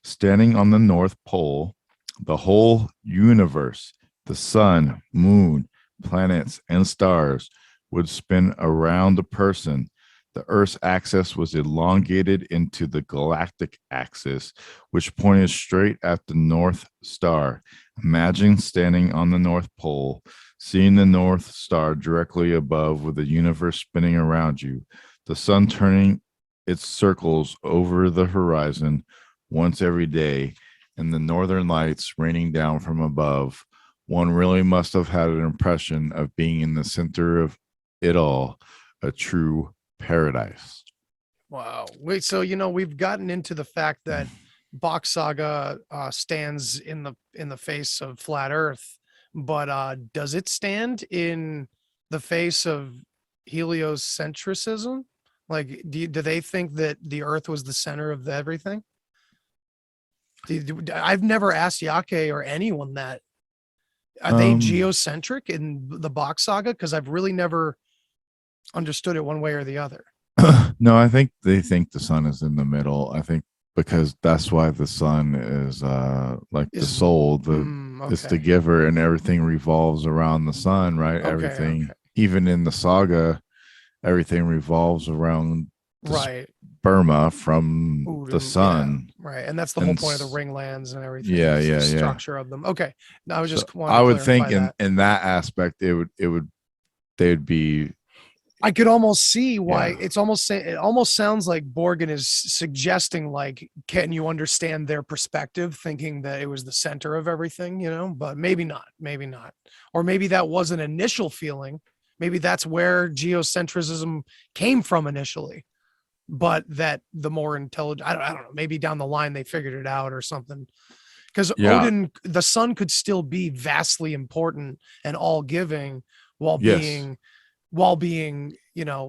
Standing on the North Pole, the whole universe, the sun, moon, planets, and stars would spin around a person. The Earth's axis was elongated into the galactic axis, which pointed straight at the North Star. Imagine standing on the North Pole, seeing the North Star directly above with the universe spinning around you, the sun turning its circles over the horizon once every day, and the northern lights raining down from above. One really must have had an impression of being in the center of it all, a true paradise. Wow. Wait, so we've gotten into the fact that Bach Saga stands in the face of flat Earth, but does it stand in the face of heliocentrism? Like, do they think that the Earth was the center of everything? I've never asked Yake or anyone that. Are they geocentric in the Bach Saga? Because I've really never understood it one way or the other. No, I think they think the sun is in the middle. I think because that's why the sun is like the soul, it's the Okay. giver, and everything revolves around the sun, right? Okay, Everything, okay. even in the saga, everything revolves around the Right. sperma from Ooh, the sun. yeah, right. And that's the whole And point of the ring lands and everything. Yeah, is the yeah, yeah. structure of them. Okay. Now I was So just wanted I to would think clarify that. in that aspect, they'd be I could almost see why Yeah. it almost sounds like Borgen is suggesting, like, can you understand their perspective, thinking that it was the center of everything, but maybe not, or maybe that was an initial feeling. Maybe that's where geocentrism came from initially, but that the more intelligent, I don't know, maybe down the line they figured it out or something. Because Yeah. Odin, the sun could still be vastly important and all giving while Yes. being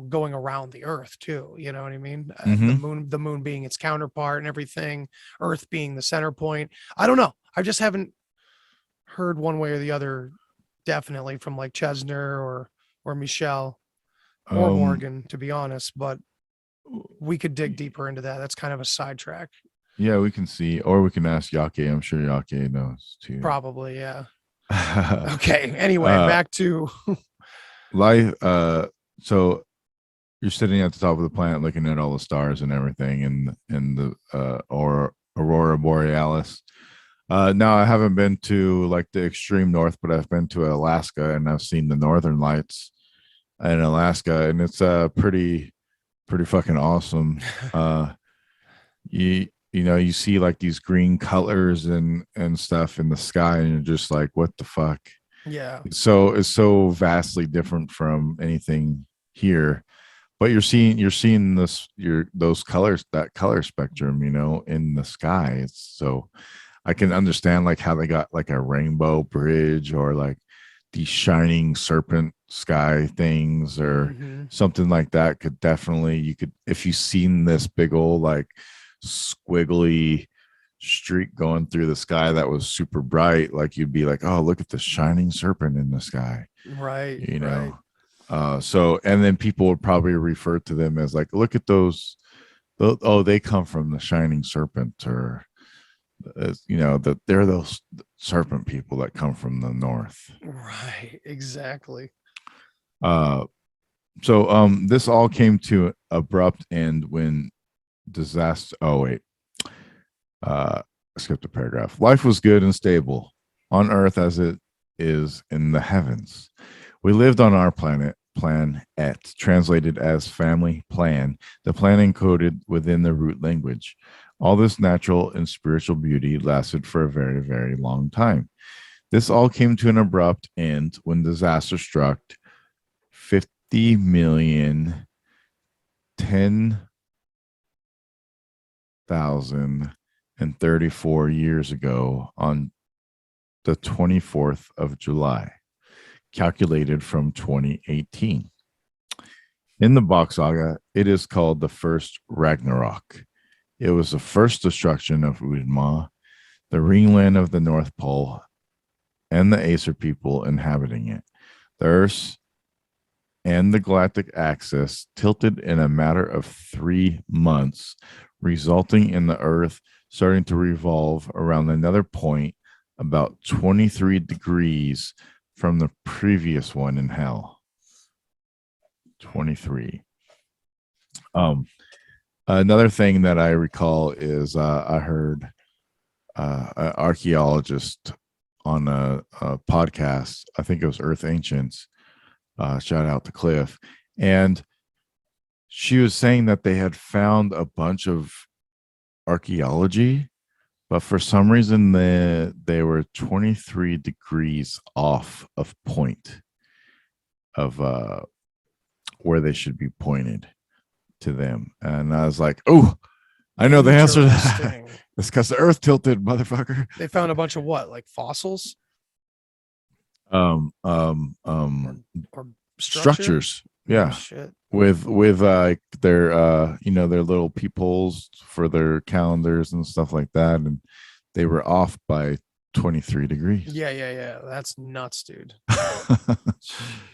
going around the earth too, you know what I mean? Mhm. The moon being its counterpart and everything, earth being the center point. I don't know, I just haven't heard one way or the other definitely from like Chesner or Michelle or Morgan, to be honest, but we could dig deeper into that. That's kind of a sidetrack. Yeah, we can see, or we can ask Yake. I'm sure Yake knows too. Probably, yeah. Okay, anyway, Uh, back to life. So you're sitting at the top of the planet looking at all the stars and everything, and the or aurora borealis. Now I haven't been to like the extreme north, but I've been to Alaska and I've seen the northern lights in Alaska, and it's pretty pretty fucking awesome. You know, you see like these green colors and stuff in the sky, and you're just like, what the fuck? Yeah. It's so vastly different from anything here. But you're seeing those colors, that color spectrum, you know, in the sky. It's so I can understand like how they got like a rainbow bridge or like these shining serpent sky things or something like that. Could definitely, you could, if you've seen this big old like squiggly streak going through the sky that was super bright, like you'd be like, oh, look at the shining serpent in the sky, Right. you Right. know. So and then people would probably refer to them as like, look at those, oh, they come from the shining serpent, or you know, that they're those serpent people that come from the north. Right. Exactly. So this all came to an abrupt end when disaster, oh wait, I skipped a paragraph. Life was good and stable on earth as it is in the heavens. We lived on our planet, plan et, translated as family plan, the plan encoded within the root language. All this natural and spiritual beauty lasted for a very, very long time. This all came to an abrupt end when disaster struck 50 million 10,034 years ago on the 24th of July, calculated from 2018. In the Bach Saga, it is called the first Ragnarok. It was the first destruction of Udma, the ringland of the North Pole, and the Aesir people inhabiting it. The Earth and the galactic axis tilted in a matter of 3 months, resulting in the Earth starting to revolve around another point about 23 degrees from the previous one in hell. 23. Another thing that I recall is I heard an archaeologist on a podcast. I think it was Earth Ancients. Shout out to Cliff. And she was saying that they had found a bunch of archaeology, but for some reason they were 23 degrees off of point of where they should be pointed to them. And I was like, oh, I know the answer to that. Interesting. It's because the earth tilted, motherfucker. They found a bunch of what, like fossils Or or structures. Yeah. Oh, shit. With like their you know, their little peepholes for their calendars and stuff like that, and they were off by 23 degrees. Yeah. That's nuts, dude.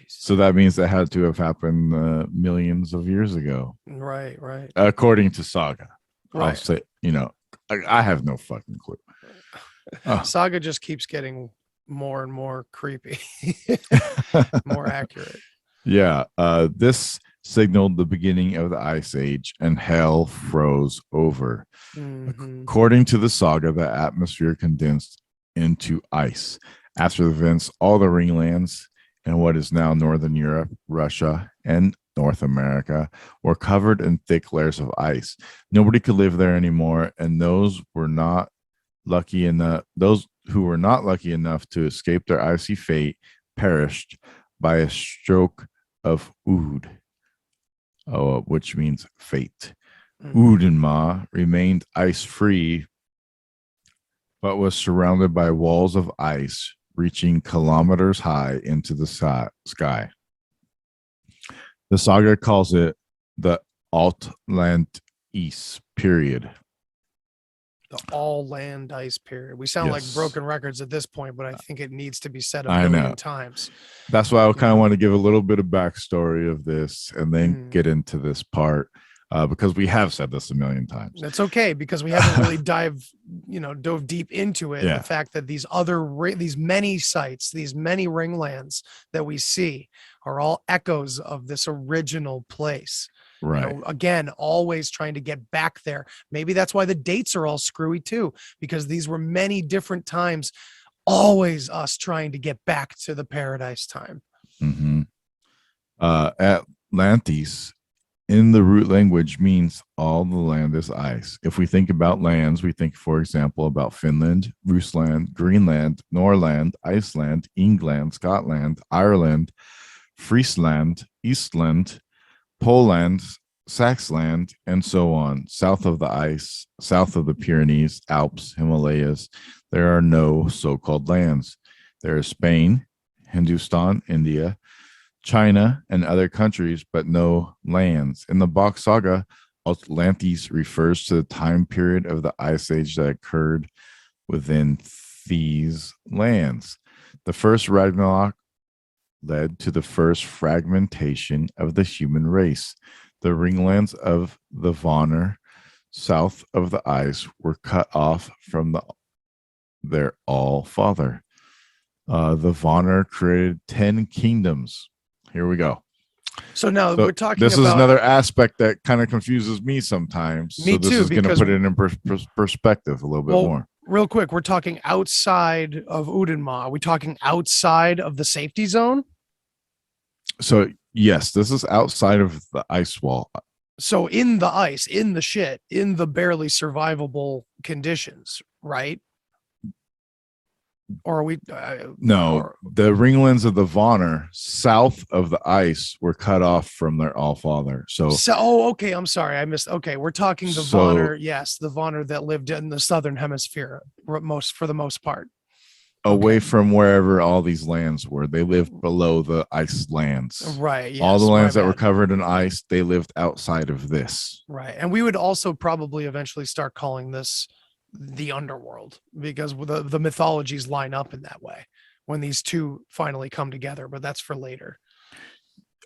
So that means that had to have happened millions of years ago, Right. according to Saga. I'll Right. say, you know, I have no fucking clue. Saga just keeps getting more and more creepy, more accurate. Yeah, this signaled the beginning of the Ice Age, and hell froze over. Mhm. According to the saga, the atmosphere condensed into ice. After the events, all the ringlands in what is now Northern Europe, Russia, and North America were covered in thick layers of ice. Nobody could live there anymore, and those who were not lucky enough to escape their icy fate perished by a stroke of Ood, which means fate. Udenma remained ice-free, but was surrounded by walls of ice reaching kilometers high into the sky. The saga calls it the Altland-Is period. The all land ice period. We sound like Yes. broken records at this point, but I think it needs to be said a I million know. times. That's why I kind of want to give a little bit of backstory of this and then get into this part, because we have said this a million times. That's okay, because we haven't really dove deep into it. Yeah. The fact that these these many sites, these many ringlands that we see are all echoes of this original place. Right. Again, always trying to get back there. Maybe that's why the dates are all screwy too, because these were many different times, always us trying to get back to the paradise time. Atlantis in the root language means all the land is ice. If we think about lands, we think, for example, about Finland, Rusland, Greenland, Norland, Iceland, England, Scotland, Ireland, Friesland, Eastland, Poland, Saxland, and so on. South of the ice, south of the Pyrenees, Alps, Himalayas, there are no so-called lands. There is Spain, Hindustan, India, China, and other countries, but no lands. In the Bok Saga, Atlantis refers to the time period of the Ice Age that occurred within these lands. The first Ragnarok led to the first fragmentation of the human race. The ringlands of the Vonner, south of the ice, were cut off from their all-father. The Vonner created 10 kingdoms. Here we go. So now So we're talking this about is another aspect that kind of confuses me sometimes. Me so this too, is going to because- put it in perspective a little bit more. Real quick, we're talking outside of Udenma. Are we talking outside of the safety zone? So yes, this is outside of the ice wall. So in the ice, in the shit, in the barely survivable conditions, right? Or are we? No, or- the ringlands of the Vonner, south of the ice, were cut off from their all-father. So okay. I'm sorry, I missed. Okay, we're talking the So- Vonner. Yes, the Vonner that lived in the southern hemisphere, for the most part. away Okay. from wherever all these lands were, they lived below the ice lands. Right. All the yes, lands my that were bad. covered in ice, they lived outside of this. Right. And we would also probably eventually start calling this the underworld because the mythologies line up in that way when these two finally come together, but that's for later.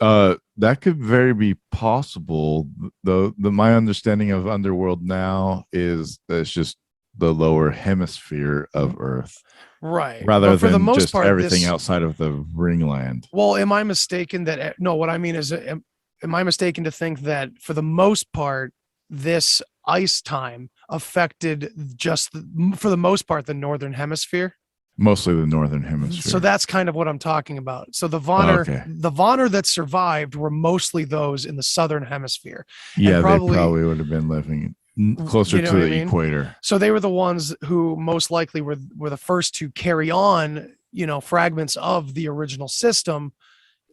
That could very be possible. The my understanding of underworld now is that it's just the lower hemisphere of Earth, Right. rather But for the than most just part, everything this- outside of the ringland. Well, am I mistaken that no, what I mean is am I mistaken to think that for the most part, this ice time affected for the most part, the northern hemisphere? Mostly the northern hemisphere. So that's kind of what I'm talking about. So the Vonner, Okay. the Vonner that survived were mostly those in the southern hemisphere. yeah, probably- they probably would have been living closer You know to what the I mean? equator. So they were the ones who most likely were the first to carry on, fragments of the original system,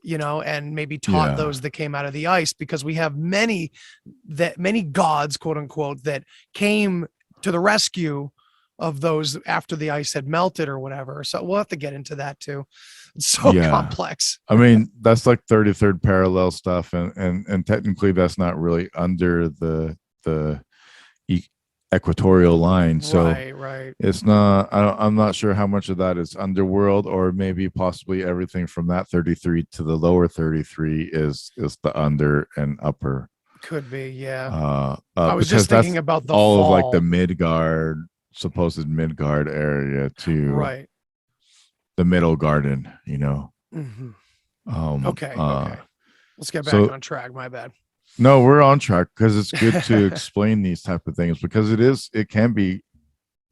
and maybe taught Yeah. those that came out of the ice, because we have many gods, quote unquote, that came to the rescue of those after the ice had melted or whatever. So we'll have to get into that too. It's so Yeah. complex. I mean, that's like 33rd parallel stuff, and technically that's not really under the equatorial line. So right. it's not. I'm not sure how much of that is underworld, or maybe possibly everything from that 33 to the lower 33 is the under and upper. Could be, yeah. I was just thinking about the all of like fall. the Midgard, supposed Midgard area to Right. the Middle Garden. Mhm. Okay. Okay. Let's get back so- on track. My bad. No, we're on track because it's good to explain these type of things, because it can be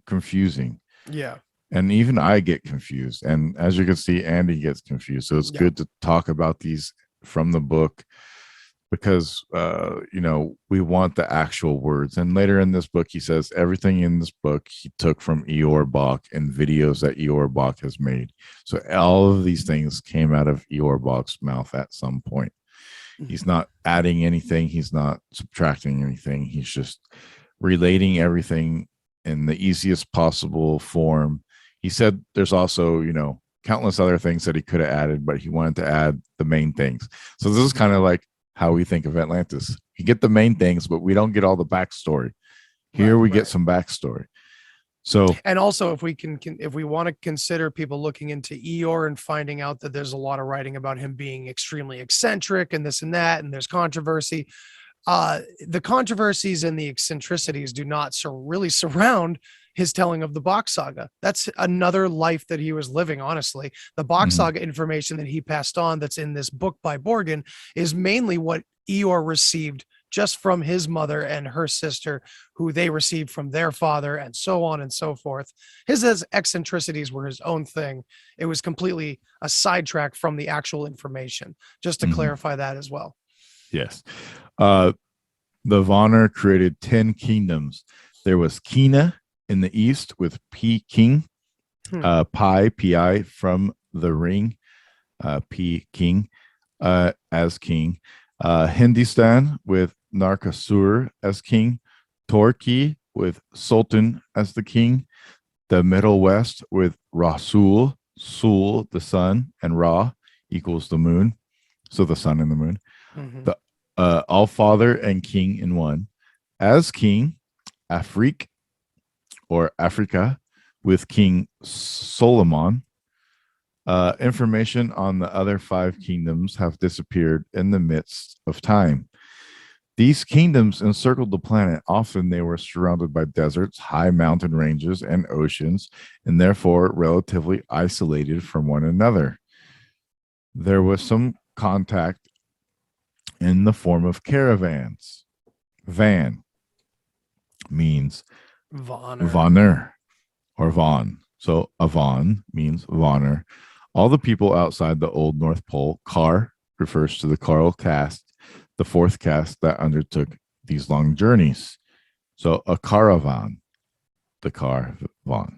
confusing, Yeah. and even I get confused, and as you can see, Andy gets confused. So it's Yeah. good to talk about these from the book, because we want the actual words. And later in this book, he says everything in this book he took from Eeyore Bach and videos that Eeyore Bach has made. So all of these things came out of Eeyore Bach's mouth at some point. He's not adding anything. He's not subtracting anything. He's just relating everything in the easiest possible form. He said there's also, countless other things that he could have added, but he wanted to add the main things. So this is kind of like how we think of Atlantis. You get the main things, but we don't get all the backstory. Here we Right. get some backstory. So And also, if we want to consider people looking into Eeyore and finding out that there's a lot of writing about him being extremely eccentric and this and that, and there's controversy, the controversies and the eccentricities do not really surround his telling of the Bach saga. That's another life that he was living. Honestly, the Bach Mhm. saga information that he passed on that's in this book by Borgen is mainly what Eeyore received just from his mother and her sister, who they received from their father, and so on and so forth. His eccentricities were his own thing. It was completely a sidetrack from the actual information, just to Mhm. clarify that as well. Yes. The Vonner created 10 kingdoms. There was Kina in the east with Peking, Pi, Pi from the ring, P king, as king, Hindustan with Narkasur as king, Turkey with Sultan as the king, the Middle West with Rasul, Sul, the sun, and Ra equals the moon. So the sun and the moon. The all father and king in one. As king, Afrique or Africa with King Solomon. Information on the other 5 kingdoms have disappeared in the midst of time. These kingdoms encircled the planet. Often they were surrounded by deserts, high mountain ranges, and oceans, and therefore relatively isolated from one another. There was some contact in the form of caravans. Van means Vonner or Von. So Avon means Vonner. All the people outside the old North Pole. Car refers to the Carl caste, the 4th caste that undertook these long journeys. So a caravan, the caravan.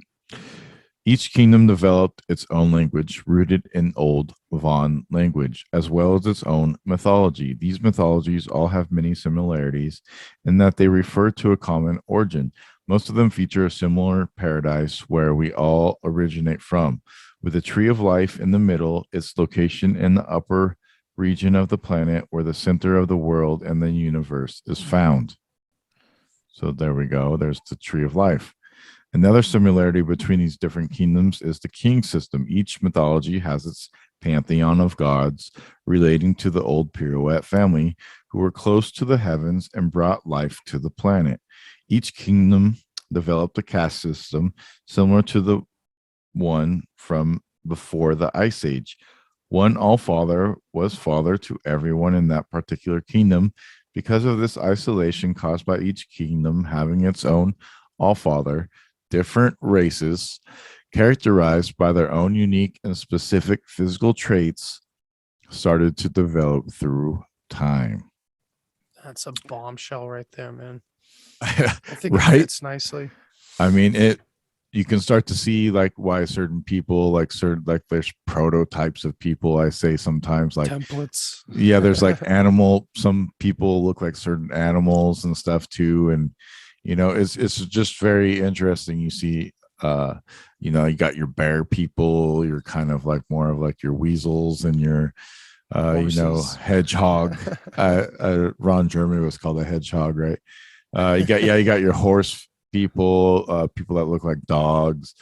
Each kingdom developed its own language rooted in Old Von language, as well as its own mythology. These mythologies all have many similarities in that they refer to a common origin. Most of them feature a similar paradise where we all originate from, with the tree of life in the middle, its location in the upper region of the planet where the center of the world and the universe is found. So there we go. There's the tree of life. Another similarity between these different kingdoms is the king system. Each mythology has its pantheon of gods relating to the old Pirouette family who were close to the heavens and brought life to the planet. Each kingdom developed a caste system similar to the one from before the Ice Age. One All-Father was father to everyone in that particular kingdom. Because of this isolation caused by each kingdom having its own All-Father, different races characterized by their own unique and specific physical traits started to develop through time. That's a bombshell right there, man. I think Right? it fits nicely. I mean, you can start to see like why certain people like there's prototypes of people. I say sometimes like templates. Yeah, there's like some people look like certain animals and stuff too. And it's just very interesting. You see, you got your bear people, you're kind of like more of like your weasels and your hedgehog. Ron Jeremy was called a hedgehog, right? You got your horse people, people that look like dogs.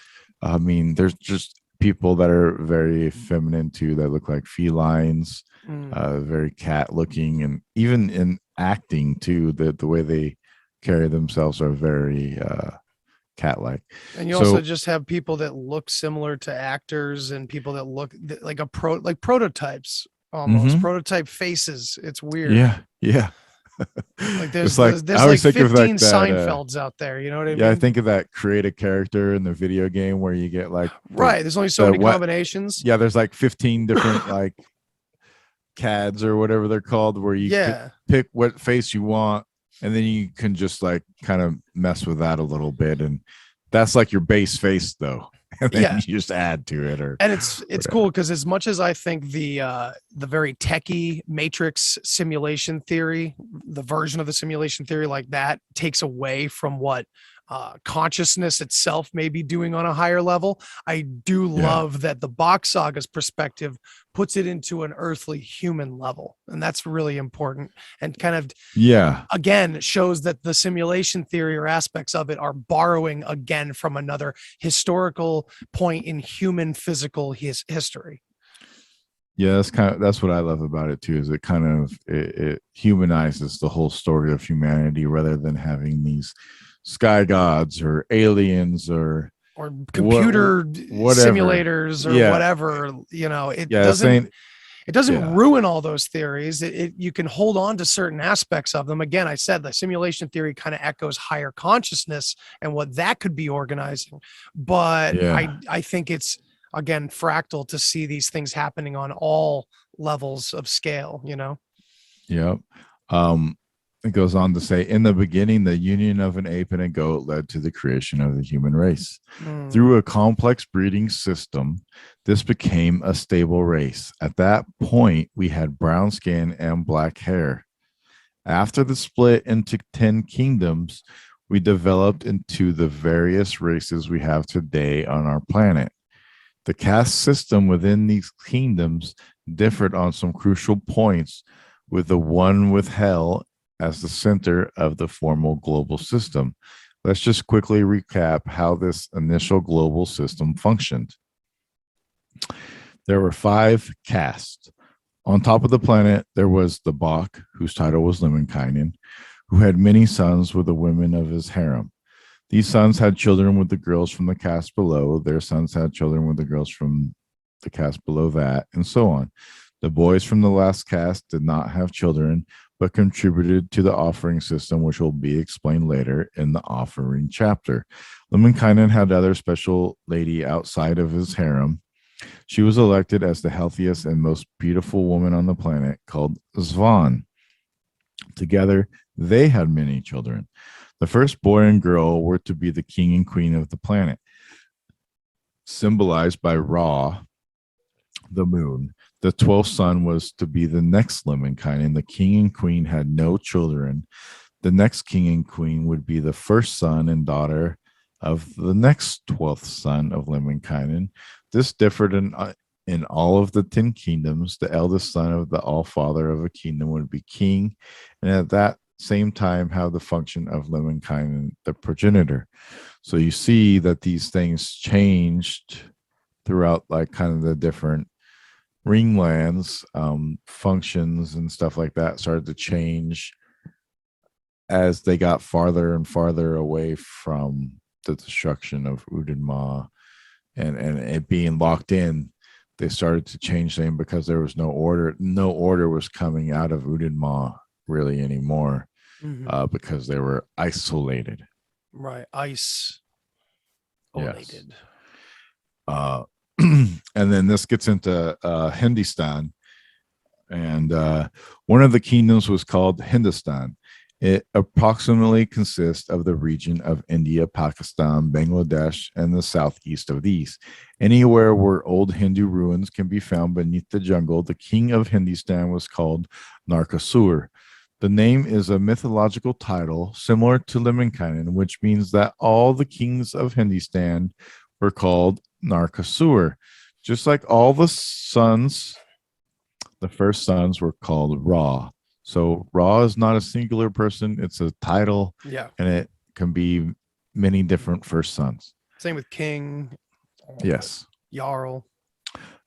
I mean, there's just people that are very feminine too, that look like felines, very cat looking, and even in acting too, the way they carry themselves are very cat-like. And you also just have people that look similar to actors and people that look like prototypes, almost prototype faces. It's weird. Yeah. Like there's like 15 Seinfelds out there. You know what I mean? Yeah, I think of that create a character in the video game where you get like there's only so many combinations. Yeah, there's like 15 different like CADs or whatever they're called, where you can pick what face you want, and then you can just like kind of mess with that a little bit, and that's like your base face though. And then you just add to it, and it's cool because as much as I think the very techie matrix simulation theory, the version of the simulation theory like that takes away from what consciousness itself may be doing on a higher level, I do love that the Bach Saga's perspective puts it into an earthly human level, and that's really important, and kind of again shows that the simulation theory or aspects of it are borrowing again from another historical point in human physical history. Yeah, that's what I love about it too, is it kind of it humanizes the whole story of humanity rather than having these sky gods or aliens or computer simulators or whatever. It doesn't ruin all those theories. You can hold on to certain aspects of them. Again, I said the simulation theory kind of echoes higher consciousness and what that could be organizing. But I think it's, again, fractal to see these things happening on all levels of scale, Yep. It goes on to say, in the beginning, the union of an ape and a goat led to the creation of the human race. Through a complex breeding system, this became a stable race. At that point, we had brown skin and black hair. After the split into 10 kingdoms, we developed into the various races we have today on our planet. The caste system within these kingdoms differed on some crucial points, with the one with hell as the center of the formal global system. Let's just quickly recap how this initial global system functioned. There were 5 castes. On top of the planet, there was the Bach, whose title was Lemminkainen, who had many sons with the women of his harem. These sons had children with the girls from the caste below. Their sons had children with the girls from the caste below that, and so on. The boys from the last caste did not have children, but contributed to the offering system, which will be explained later in the offering chapter. Lemminkainen had another special lady outside of his harem. She was elected as the healthiest and most beautiful woman on the planet, called Svan. Together, they had many children. The first boy and girl were to be the king and queen of the planet, symbolized by Ra, the moon. The 12th son was to be the next Lemminkainen. The king and queen had no children. The next king and queen would be the first son and daughter of the next 12th son of Lemminkainen. This differed in all of the 10 kingdoms. The eldest son of the all-father of a kingdom would be king, and at that same time have the function of Lemminkainen, the progenitor. So you see that these things changed throughout, like, kind of the different ringlands, functions and stuff like that started to change as they got farther and farther away from the destruction of Udinma and it being locked in. They started to change things because there was no order. No order was coming out of Udinma really anymore, because they were isolated. Right. Isolated. Yes. And then this gets into Hindustan, and one of the kingdoms was called Hindustan. It approximately consists of the region of India, Pakistan, Bangladesh, and the southeast of these. Anywhere where old Hindu ruins can be found beneath the jungle, the king of Hindustan was called Narkasur. The name is a mythological title similar to Lemminkainen, which means that all the kings of Hindustan were called Narkasur. Just like all the sons, the first sons were called Ra. So Ra is not a singular person, it's a title. Yeah. And it can be many different first sons. Same with king. Yes. Jarl.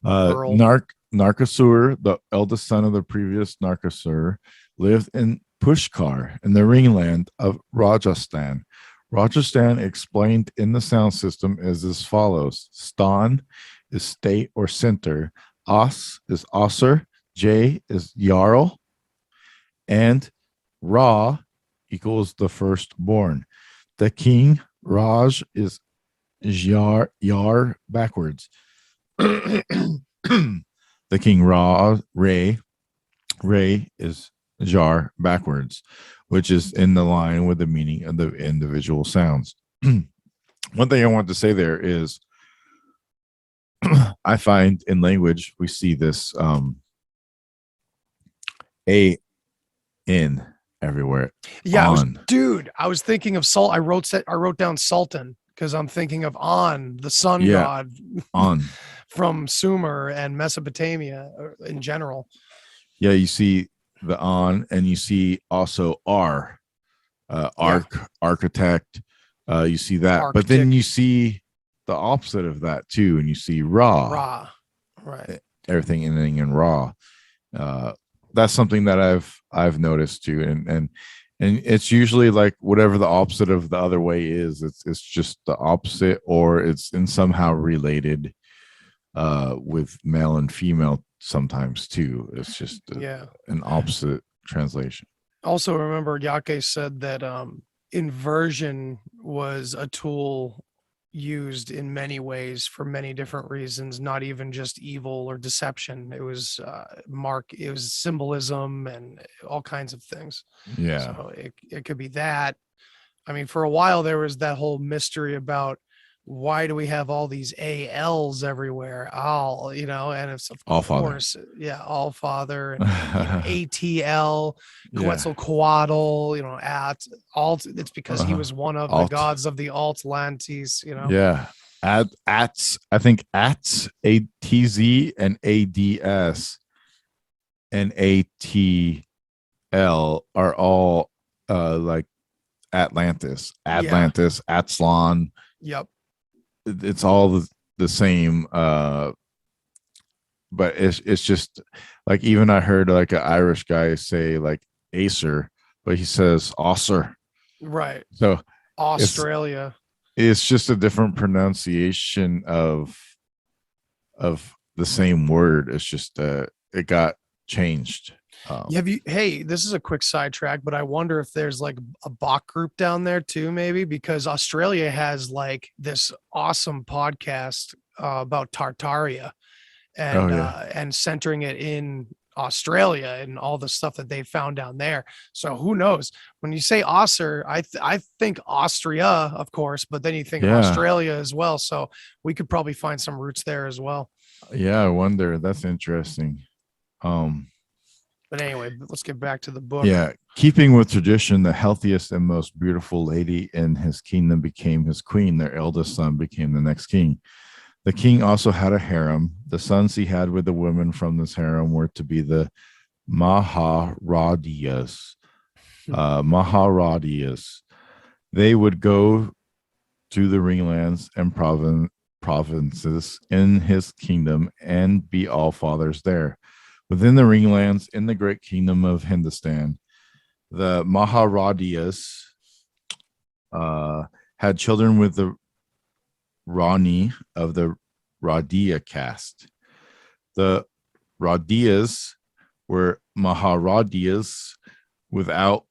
Narkasur, the eldest son of the previous Narkasur, lived in Pushkar in the ringland of Rajasthan. Rajasthan, explained in the sound system, is as follows. Stan is state or center. As is Asur. J is Jarl. And Ra equals the firstborn. The king, Raj, is Yar backwards. The king Ra, Ray is Jar backwards, which is in the line with the meaning of the individual sounds. One thing I want to say there is I find in language we see this A in everywhere. Yeah, On. I was thinking of Salt. I wrote down Sultan because I'm thinking of On, the sun Yeah, god On. from Sumer and Mesopotamia in general. Yeah, you see the on, and you see also R, architect. You see that, but then you see the opposite of that too, and you see Ra, right? Everything ending in Ra. That's something that I've noticed too, and it's usually like whatever the opposite of the other way is. It's just the opposite, or it's in somehow related with male and female sometimes too. It's just an opposite translation. Also, remember Yake said that inversion was a tool used in many ways for many different reasons, not even just evil or deception. It was it was symbolism and all kinds of things. Yeah. So it could be that. I mean, for a while there was that whole mystery about why do we have all these ALs everywhere? All, and it's of All Father. course, yeah, All Father and ATL, Yeah. Quetzalcoatl, at Alt. It's because he was one of the Alt. gods of the Atlantes, Yeah. Ats, I think Ats, ATZ and ADS and ATL are all like Atlantis, Atslon. Yep. It's all the same. But it's just like, even I heard like an Irish guy say like Acer, but he says Osser. Right. So Australia. It's just a different pronunciation of the same word. It's just it got changed. Hey, this is a quick sidetrack, but I wonder if there's like a Bach group down there too, maybe, because Australia has like this awesome podcast about Tartaria and centering it in Australia and all the stuff that they found down there. So who knows? When you say Osser, I think Austria, of course, but then you think of Australia as well. So we could probably find some roots there as well. Yeah, I wonder. That's interesting. But anyway, let's get back to the book. Yeah, keeping with tradition, the healthiest and most beautiful lady in his kingdom became his queen. Their eldest son became the next king. The king also had a harem. The sons he had with the women from this harem were to be the Maharadiyas. They would go to the ringlands and provinces in his kingdom and be all fathers there. Within the ringlands in the great kingdom of Hindustan, the Maharadiyas had children with the Rani of the Radiya caste. The Radiyas were Maharadiyas without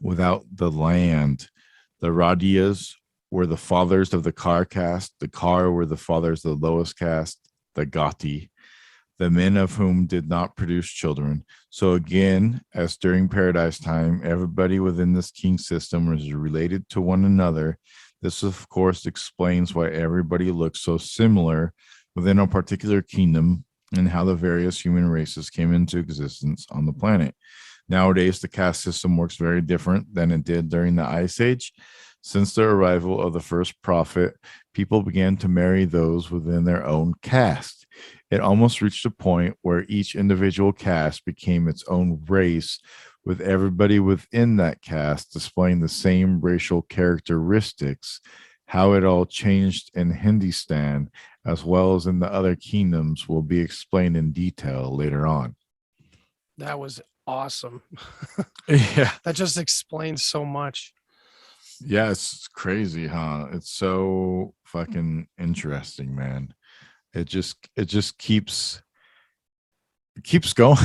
without the land. The Radiyas were the fathers of the Kar caste. The Kar were the fathers of the lowest caste, the Gati, the men of whom did not produce children. So again, as during paradise time, everybody within this king system was related to one another. This, of course, explains why everybody looks so similar within a particular kingdom and how the various human races came into existence on the planet. Nowadays, the caste system works very different than it did during the Ice Age. Since the arrival of the first prophet, people began to marry those within their own caste. It almost reached a point where each individual caste became its own race, with everybody within that caste displaying the same racial characteristics. How it all changed in Hindustan, as well as in the other kingdoms, will be explained in detail later on. That was awesome. Yeah. That just explains so much. Yeah, it's crazy, huh? It's so fucking interesting, man. It just keeps going.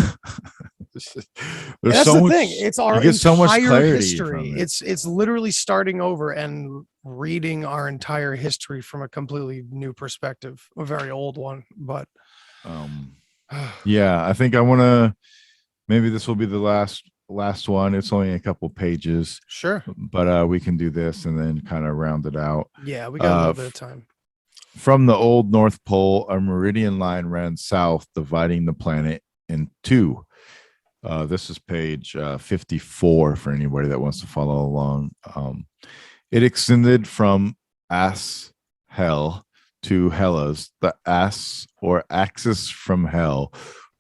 That's the thing. It's our entire so much history. It's literally starting over and reading our entire history from a completely new perspective, a very old one. But yeah, I think I want to. Maybe this will be the last one. It's only a couple pages. Sure, but we can do this and then kind of round it out. Yeah, we got a little bit of time. From the old North Pole, a meridian line ran south, dividing the planet in two. This is page 54 for anybody that wants to follow along. It extended from Hell to Hellas, the or axis from hell,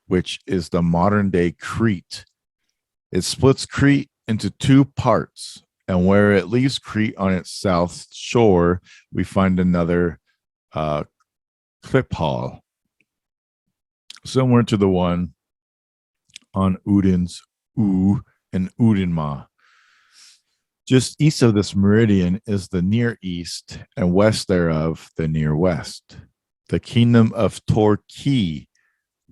which is the modern day Crete. It splits Crete into two parts, and where it leaves Crete on its south shore, we find another clip hall, similar to the one on Udin's and Udinma. Just east of this meridian is the near east, and west thereof the near west. The kingdom of Torquay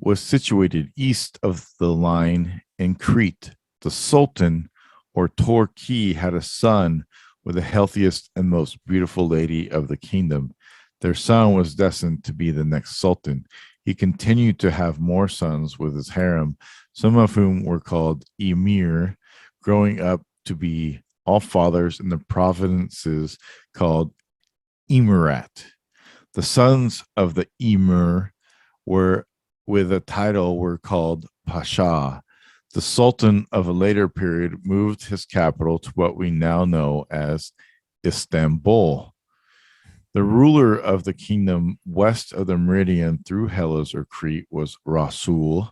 was situated east of the line in Crete. The Sultan or Torquay had a son with the healthiest and most beautiful lady of the kingdom. Their son was destined to be the next sultan. He continued to have more sons with his harem, some of whom were called emir, growing up to be all fathers in the provinces called emirat. The sons of the emir were with a title were called pasha. The sultan of a later period moved his capital to what we now know as Istanbul. The ruler of the kingdom west of the meridian through Hellas or Crete was Rasul.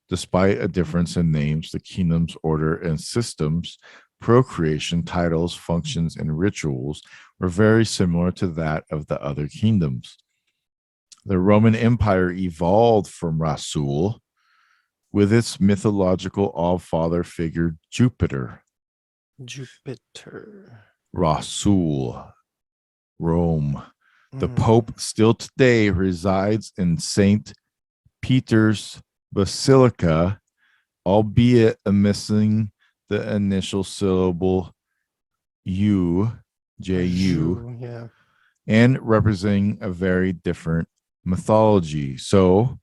Despite a difference in names, the kingdom's order and systems, procreation, titles, functions, and rituals were very similar to that of the other kingdoms. The Roman Empire evolved from Rasul with its mythological all-father figure Jupiter. Rasul, Rome. The Pope still today resides in St. Peter's Basilica, albeit missing the initial syllable U, J-U, yeah. and representing a very different mythology. So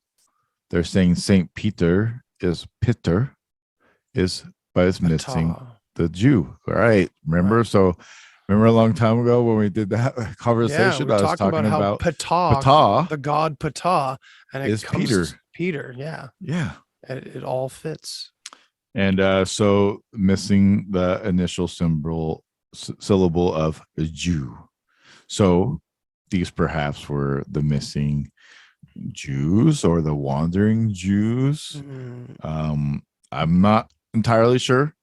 they're saying St. Peter is Peter, but it's missing the Jew. All right. Remember? Right. So remember a long time ago when we did that conversation? Yeah, we I was talked talking about how Ptah, the god Ptah, and it is comes Peter. Yeah. Yeah. It all fits. And so missing the initial syllable of Jew. So these perhaps were the missing Jews or the wandering Jews. I'm not entirely sure.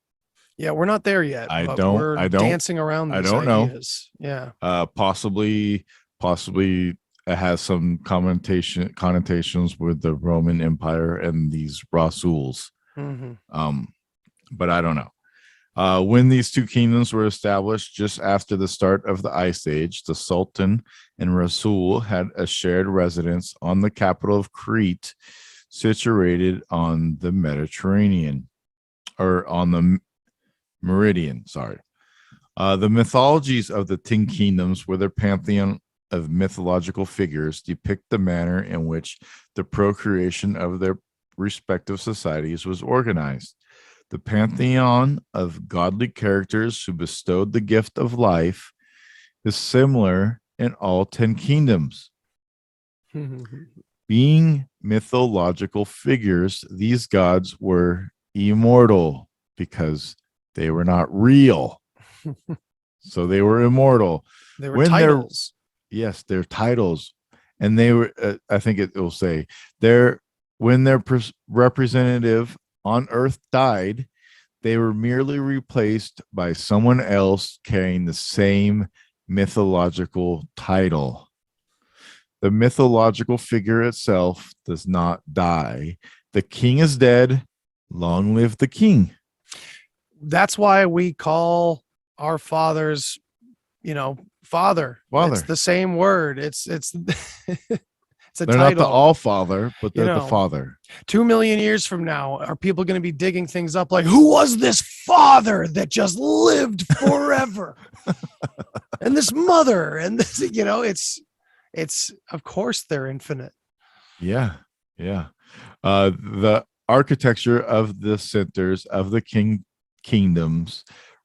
Yeah, we're not there yet. I but don't. We're dancing around these ideas. Know. Yeah. Possibly it has some connotations with the Roman Empire and these Rasuls. But I don't know. When these two kingdoms were established just after the start of the Ice Age, the Sultan and Rasul had a shared residence on the capital of Crete, situated on the Mediterranean, or on the Meridian, sorry. The mythologies of the 10 kingdoms, with their pantheon of mythological figures, depict the manner in which the procreation of their respective societies was organized. The pantheon of godly characters who bestowed the gift of life is similar in all 10 kingdoms. Being mythological figures, these gods were immortal because they were not real. So they were immortal. They were titles. Yes, they're titles. And they were, I think it will say, when their representative on earth died, they were merely replaced by someone else carrying the same mythological title. The mythological figure itself does not die. The king is dead. Long live the king. That's why we call our fathers, father. It's the same word. It's it's a they're title. Not the all father, but they're the father. 2 million years from now, are people going to be digging things up like, who was this father that just lived forever? And this mother, and this, it's of course they're infinite. Yeah. The architecture of the centers of the kingdoms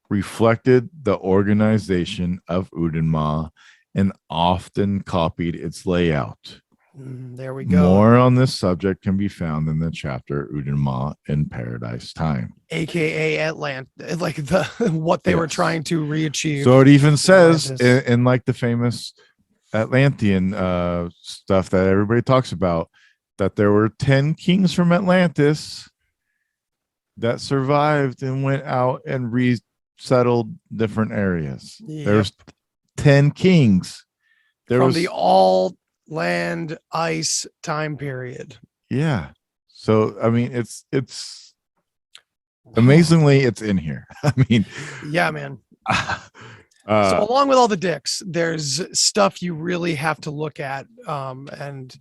reflected the organization of Udenma and often copied its layout. There we go. More on this subject can be found in the chapter Udenma in Paradise Time, aka Atlantis, like what they were trying to re-achieve. So it even says in like the famous Atlantean stuff that everybody talks about, that there were 10 kings from Atlantis that survived and went out and resettled different areas. Yep. There's 10 kings. From the all land ice time period. Yeah. So I mean, it's amazingly it's in here. I mean, yeah, man. So along with all the dicks, there's stuff you really have to look at. And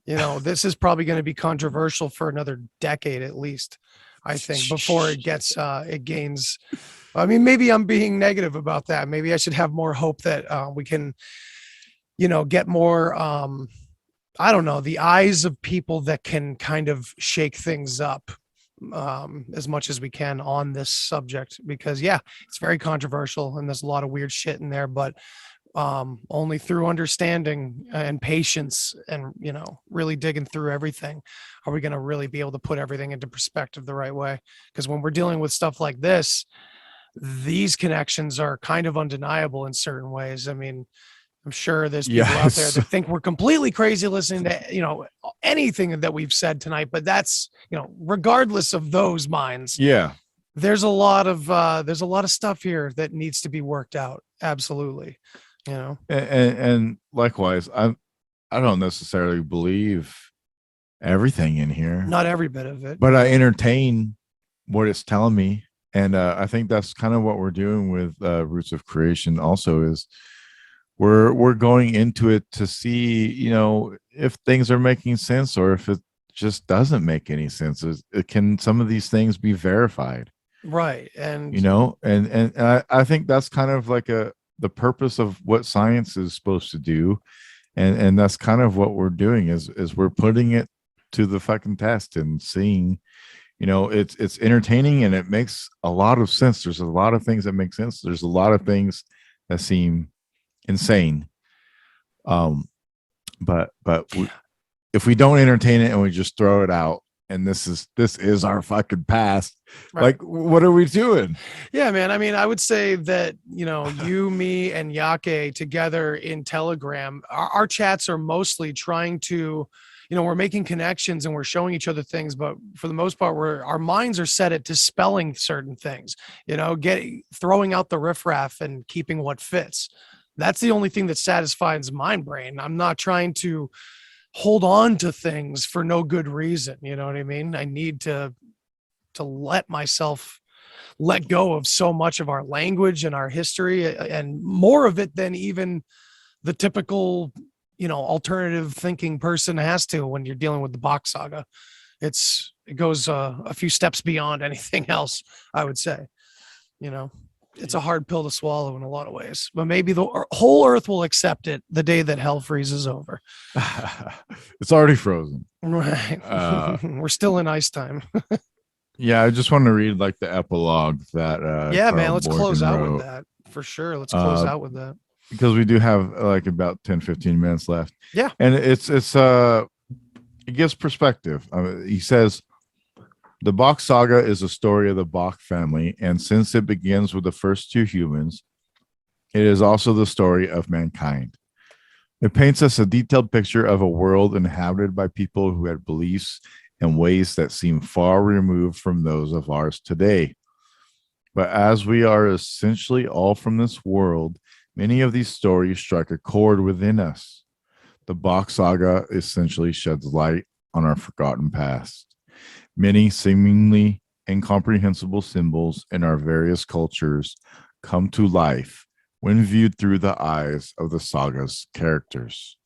this is probably going to be controversial for another decade at least, I think, before it gains I mean, maybe I'm being negative about that. Maybe I should have more hope that we can, get more, I don't know, the eyes of people that can kind of shake things up as much as we can on this subject, because yeah, it's very controversial and there's a lot of weird shit in there, but only through understanding and patience and, really digging through everything are we going to really be able to put everything into perspective the right way. Because when we're dealing with stuff like this, these connections are kind of undeniable in certain ways. I mean, I'm sure there's people out there Yes. that think we're completely crazy listening to, anything that we've said tonight, but that's, regardless of those minds, Yeah. there's a lot of stuff here that needs to be worked out. Absolutely. And likewise, I don't necessarily believe everything in here, Not every bit of it, but I entertain what it's telling me. And I think that's kind of what we're doing with Roots of Creation also is we're going into it to see, if things are making sense or if it just doesn't make any sense. Can some of these things be verified? right? And And I think that's kind of like the purpose of what science is supposed to do. And that's kind of what we're doing is we're putting it to the fucking test and seeing, it's entertaining and it makes a lot of sense. There's a lot of things that make sense. There's a lot of things that seem insane. But if we don't entertain it and we just throw it out, and this is our fucking past, right. Like, what are we doing? Yeah, man. I mean, I would say that, you, me, and Yake together in Telegram, our chats are mostly trying to, we're making connections and we're showing each other things, but for the most part, our minds are set at dispelling certain things, throwing out the riffraff and keeping what fits. That's the only thing that satisfies my brain. I'm not trying to hold on to things for no good reason. You know what I mean? I need to let myself let go of so much of our language and our history, and more of it than even the typical, alternative thinking person has to when you're dealing with the Bach saga. It goes a few steps beyond anything else, I would say. It's a hard pill to swallow in a lot of ways, but maybe the whole earth will accept it the day that hell freezes over. It's already frozen. Right. We're still in ice time. Yeah, I just want to read like the epilogue that yeah, Carl man, let's close Morgan out wrote, with that for sure. Let's close out with that. because we do have like about 10-15 minutes left. Yeah. And it gives perspective. He says the Bach saga is a story of the Bach family, and since it begins with the first two humans, it is also the story of mankind. It paints us a detailed picture of a world inhabited by people who had beliefs and ways that seem far removed from those of ours today. But as we are essentially all from this world, many of these stories strike a chord within us. The Bach saga essentially sheds light on our forgotten past. Many seemingly incomprehensible symbols in our various cultures come to life when viewed through the eyes of the saga's characters.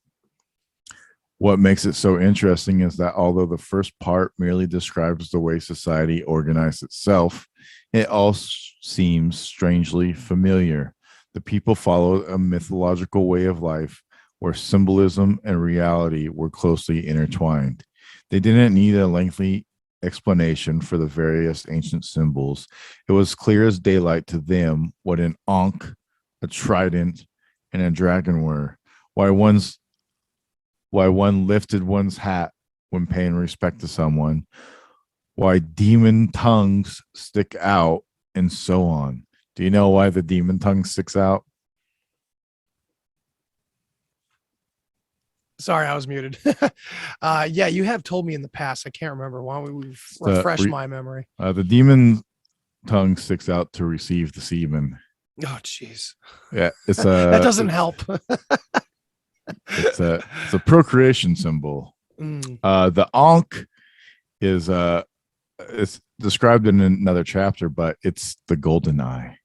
What makes it so interesting is that although the first part merely describes the way society organized itself, it all seems strangely familiar. The people followed a mythological way of life where symbolism and reality were closely intertwined. They didn't need a lengthy explanation for the various ancient symbols. It was clear as daylight to them what an ankh, a trident, and a dragon were. Why one lifted one's hat when paying respect to someone, why demon tongues stick out, and so on. Do you know why the demon tongue sticks out? Sorry, I was muted. Yeah, you have told me in the past. I can't remember. Why don't we refresh my memory? The demon tongue sticks out to receive the semen. Oh, jeez. Yeah, it's that doesn't help. It's a procreation symbol. The ankh is it's described in another chapter, but it's the golden eye.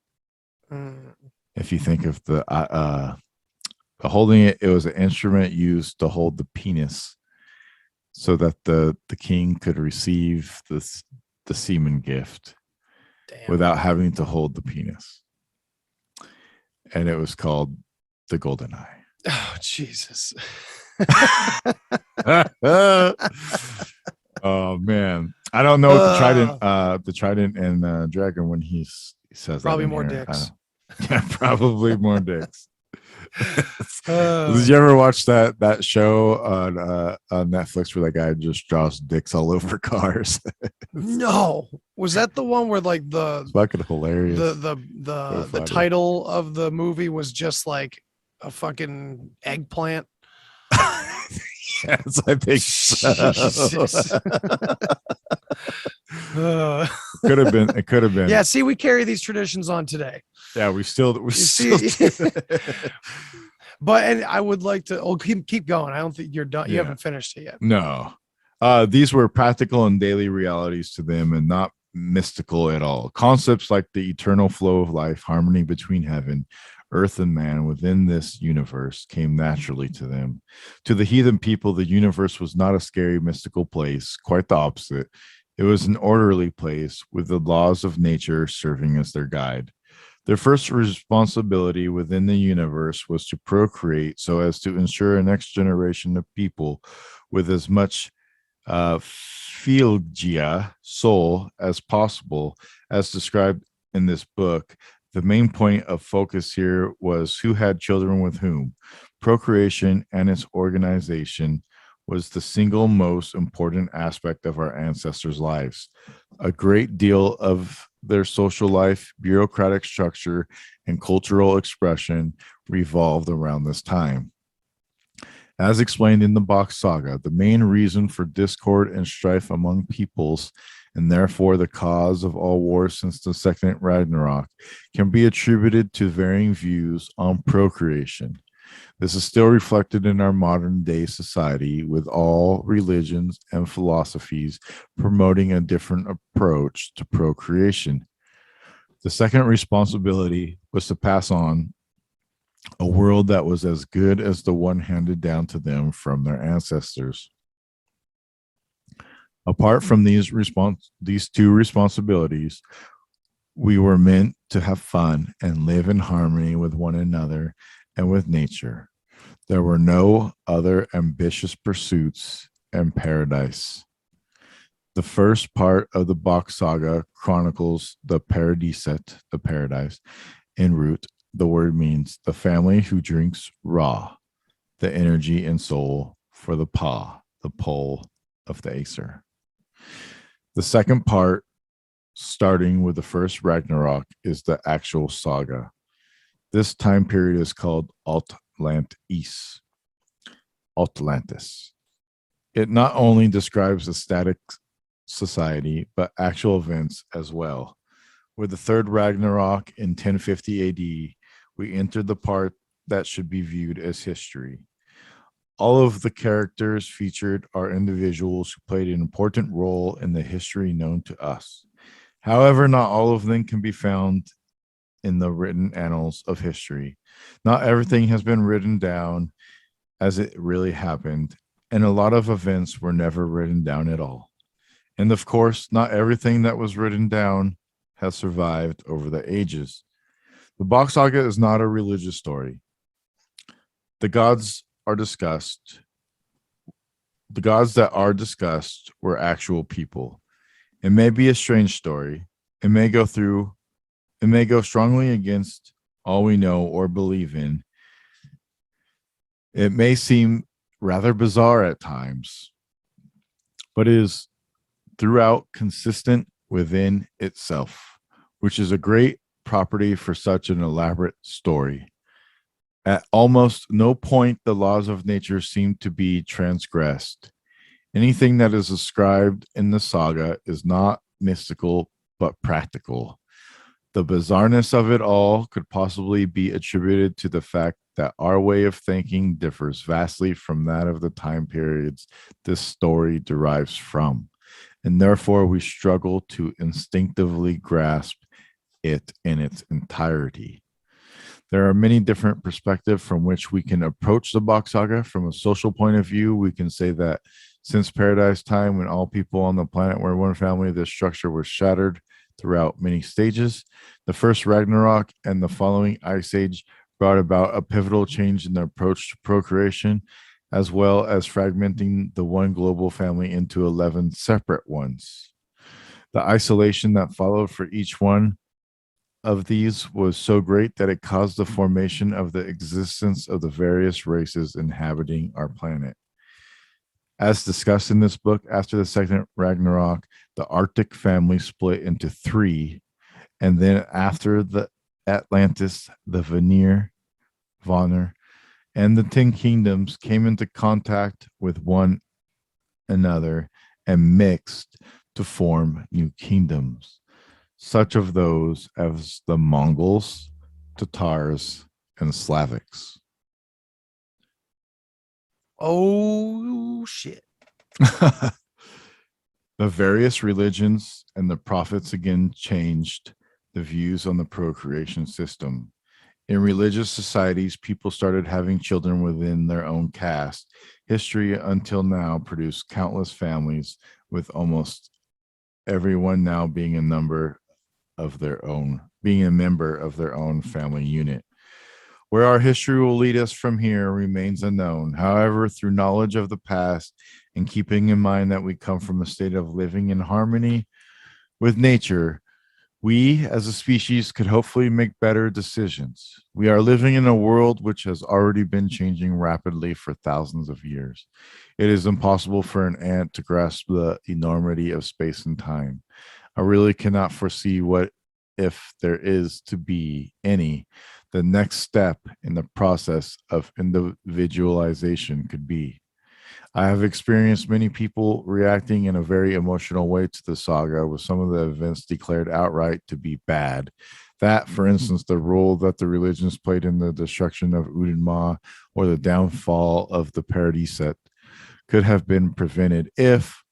If you think of the holding it, it was an instrument used to hold the penis, so that the king could receive the semen gift. Damn. without having to hold the penis. And it was called the Golden Eye. Oh, Jesus. Oh man, I don't know what the trident and dragon when he says Probably that in more here. dicks. Yeah, probably more dicks. Uh, Did you ever watch that show on Netflix where that guy just draws dicks all over cars? no. Was that the one where like It's fucking hilarious. the funny. title of the movie was just like a fucking eggplant? Yes, I think so. Jesus. Could have been. It could have been. Yeah, see, we carry these traditions on today. Yeah, we still You still see, do. but and I would like to. Oh, keep going. I don't think you're done. You Yeah. haven't finished it yet. No. These were practical and daily realities to them and not mystical at all. Concepts like the eternal flow of life, harmony between heaven, earth, and man within this universe came naturally to them. To the heathen people, the universe was not a scary, mystical place, quite the opposite. It was an orderly place with the laws of nature serving as their guide. Their first responsibility within the universe was to procreate so as to ensure a next generation of people with as much philgia, soul, as possible, as described in this book. The main point of focus here was who had children with whom. Procreation and its organization was the single most important aspect of our ancestors' lives. A great deal of their social life, bureaucratic structure, and cultural expression revolved around this time. As explained in the Box Saga, the main reason for discord and strife among peoples, and therefore the cause of all wars since the second Ragnarok, can be attributed to varying views on procreation. This is still reflected in our modern day society, with all religions and philosophies promoting a different approach to procreation. The second responsibility was to pass on a world that was as good as the one handed down to them from their ancestors. Apart from these two responsibilities, we were meant to have fun and live in harmony with one another and with nature. There were no other ambitious pursuits in paradise. The first part of the Box Saga chronicles the paradiset, the paradise. En route, the word means the family who drinks raw, the energy and soul for the pa, the pole of the Acer. The second part, starting with the first Ragnarok, is the actual saga. This time period is called Atlantis. It not only describes a static society, but actual events as well. With the third Ragnarok in 1050 AD, we entered the part that should be viewed as history. All of the characters featured are individuals who played an important role in the history known to us. However, not all of them can be found in the written annals of history. Not everything has been written down as it really happened, and a lot of events were never written down at all. And of course, not everything that was written down has survived over the ages. The Box Saga is not a religious story. The gods that are discussed were actual people. It may be a strange story. It may go strongly against all we know or believe in. It may seem rather bizarre at times, but it is throughout consistent within itself, which is a great property for such an elaborate story. At almost no point the laws of nature seem to be transgressed. Anything that is described in the saga is not mystical, but practical. The bizarreness of it all could possibly be attributed to the fact that our way of thinking differs vastly from that of the time periods this story derives from, and therefore we struggle to instinctively grasp it in its entirety. There are many different perspectives from which we can approach the Box Saga. From a social point of view, we can say that since Paradise time, when all people on the planet were one family, this structure was shattered. throughout many stages. The first Ragnarok and the following Ice Age brought about a pivotal change in the approach to procreation, as well as fragmenting the one global family into 11 separate ones. The isolation that followed for each one of these was so great that it caused the formation of the existence of the various races inhabiting our planet. As discussed in this book, after the second Ragnarok, the Arctic family split into three, and then after the Atlantis, the Vanir, and the Ten Kingdoms came into contact with one another and mixed to form new kingdoms, such of those as the Mongols, Tatars, and Slavics. Oh shit. The various religions and the prophets again changed the views on the procreation system. In religious societies, people started having children within their own caste. History until now produced countless families, with almost everyone now being a member of their own family unit. Where our history will lead us from here remains unknown. However, through knowledge of the past and keeping in mind that we come from a state of living in harmony with nature, we as a species could hopefully make better decisions. We are living in a world which has already been changing rapidly for thousands of years. It is impossible for an ant to grasp the enormity of space and time. I really cannot foresee what, if there is to be any, the next step in the process of individualization could be. I have experienced many people reacting in a very emotional way to the saga, with some of the events declared outright to be bad. That, for instance, the role that the religions played in the destruction of Udinma or the downfall of the Paradiset could have been prevented if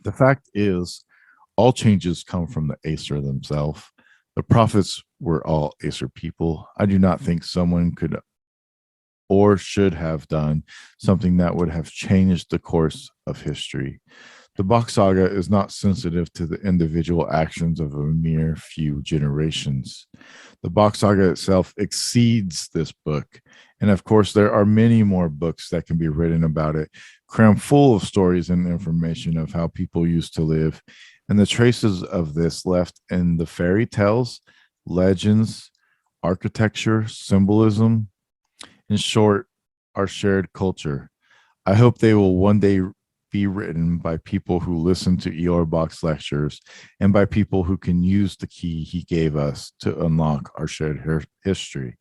the fact is all changes come from the Aesir themselves. The prophets were all Aesir people. I do not think someone could or should have done something that would have changed the course of history. The Bach Saga is not sensitive to the individual actions of a mere few generations. The Bach Saga itself exceeds this book. And of course, there are many more books that can be written about it, crammed full of stories and information of how people used to live, and the traces of this left in the fairy tales, legends, architecture, symbolism, in short, our shared culture. I hope they will one day be written by people who listen to Eeyore Bach's lectures and by people who can use the key he gave us to unlock our shared history.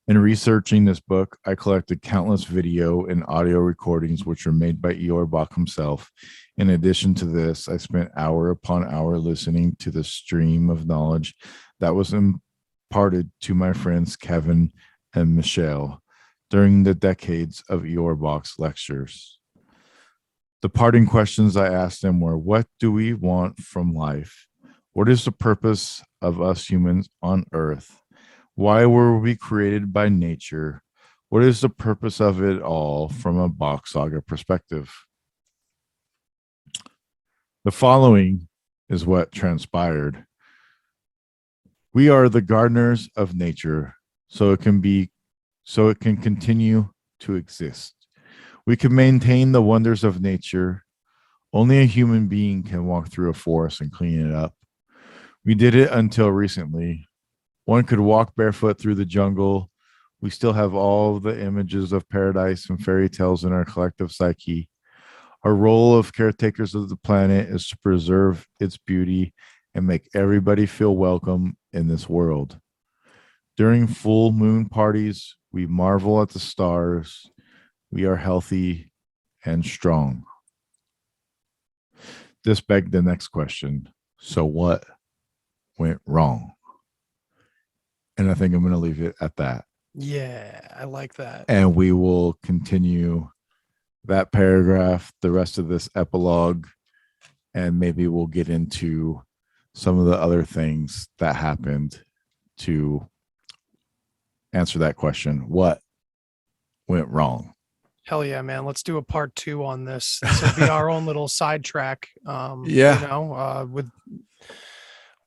In researching this book, I collected countless video and audio recordings which were made by Eeyore Bach himself. In addition to this, I spent hour upon hour listening to the stream of knowledge that was imparted to my friends Kevin and Michelle during the decades of Eeyore Bach's lectures. The parting questions I asked them were, what do we want from life? What is the purpose of us humans on Earth? Why were we created by nature? What is the purpose of it all from a Bach Saga perspective? The following is what transpired. We are the gardeners of nature, so it can continue to exist. We can maintain the wonders of nature. Only a human being can walk through a forest and clean it up. We did it until recently. One could walk barefoot through the jungle. We still have all the images of paradise and fairy tales in our collective psyche. Our role of caretakers of the planet is to preserve its beauty and make everybody feel welcome in this world. During full moon parties, we marvel at the stars. We are healthy and strong. This begged the next question. So what went wrong? And I think I'm going to leave it at that. Yeah, I like that. And we will continue that paragraph, the rest of this epilogue, and maybe we'll get into some of the other things that happened to answer that question. What went wrong? Hell yeah, man. Let's do a part 2 on this. This will be our own little sidetrack. Yeah. You know,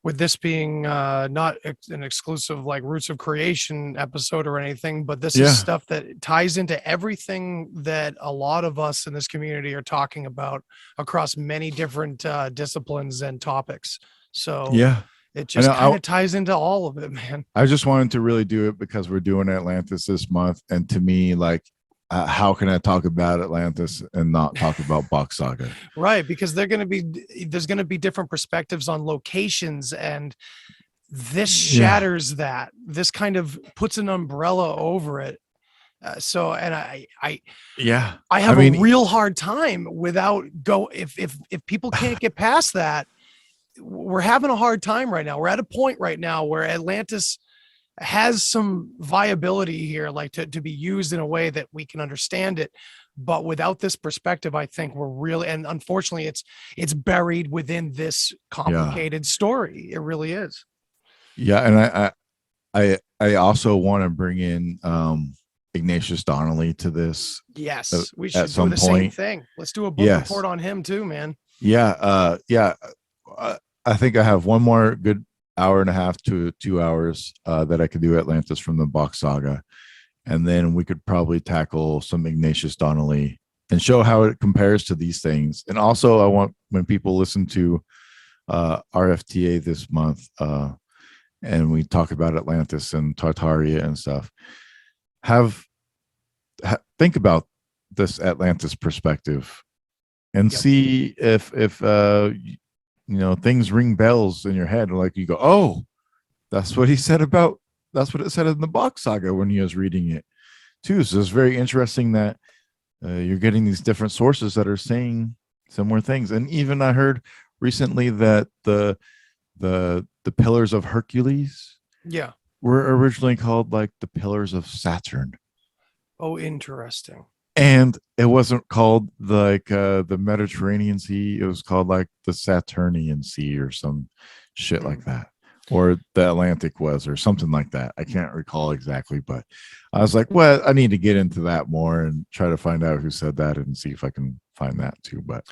with this being not an exclusive like Roots of Creation episode or anything, but this is Yeah. stuff that ties into everything that a lot of us in this community are talking about across many different disciplines and topics. So Yeah. it I know. just kind of ties into all of it, man. I just wanted to really do it because we're doing Atlantis this month. And to me, like, how can I talk about Atlantis and not talk about Box Saga? Right, because there's going to be different perspectives on locations, and this shatters that. This kind of puts an umbrella over it. And I have a real hard time without if people can't get past that. We're having a hard time right now. We're at a point right now where Atlantis has some viability here, like to be used in a way that we can understand it. But without this perspective, I think we're really, and unfortunately it's buried within this complicated story. It really is. Yeah. And I also want to bring in Ignatius Donnelly to this. Yes, we should at do some the point. same thing. Let's do a book report on him too, man. Yeah. I think I have one more good hour and a half to 2 hours that I could do Atlantis from the Box Saga. And then we could probably tackle some Ignatius Donnelly and show how it compares to these things. And also I want, when people listen to RFTA this month and we talk about Atlantis and Tartaria and stuff, think about this Atlantis perspective and see if you know, things ring bells in your head. Like you go, oh, that's what he said about, that's what it said in the Box Saga when he was reading it too. So it's very interesting that you're getting these different sources that are saying similar things. And even I heard recently that the Pillars of Hercules were originally called like the Pillars of Saturn. Oh, interesting. And it wasn't called like the Mediterranean Sea. It was called like the Saturnian Sea or some shit like that. Or the Atlantic was, or something like that. I can't recall exactly, but I was like, well, I need to get into that more and try to find out who said that and see if I can find that too. But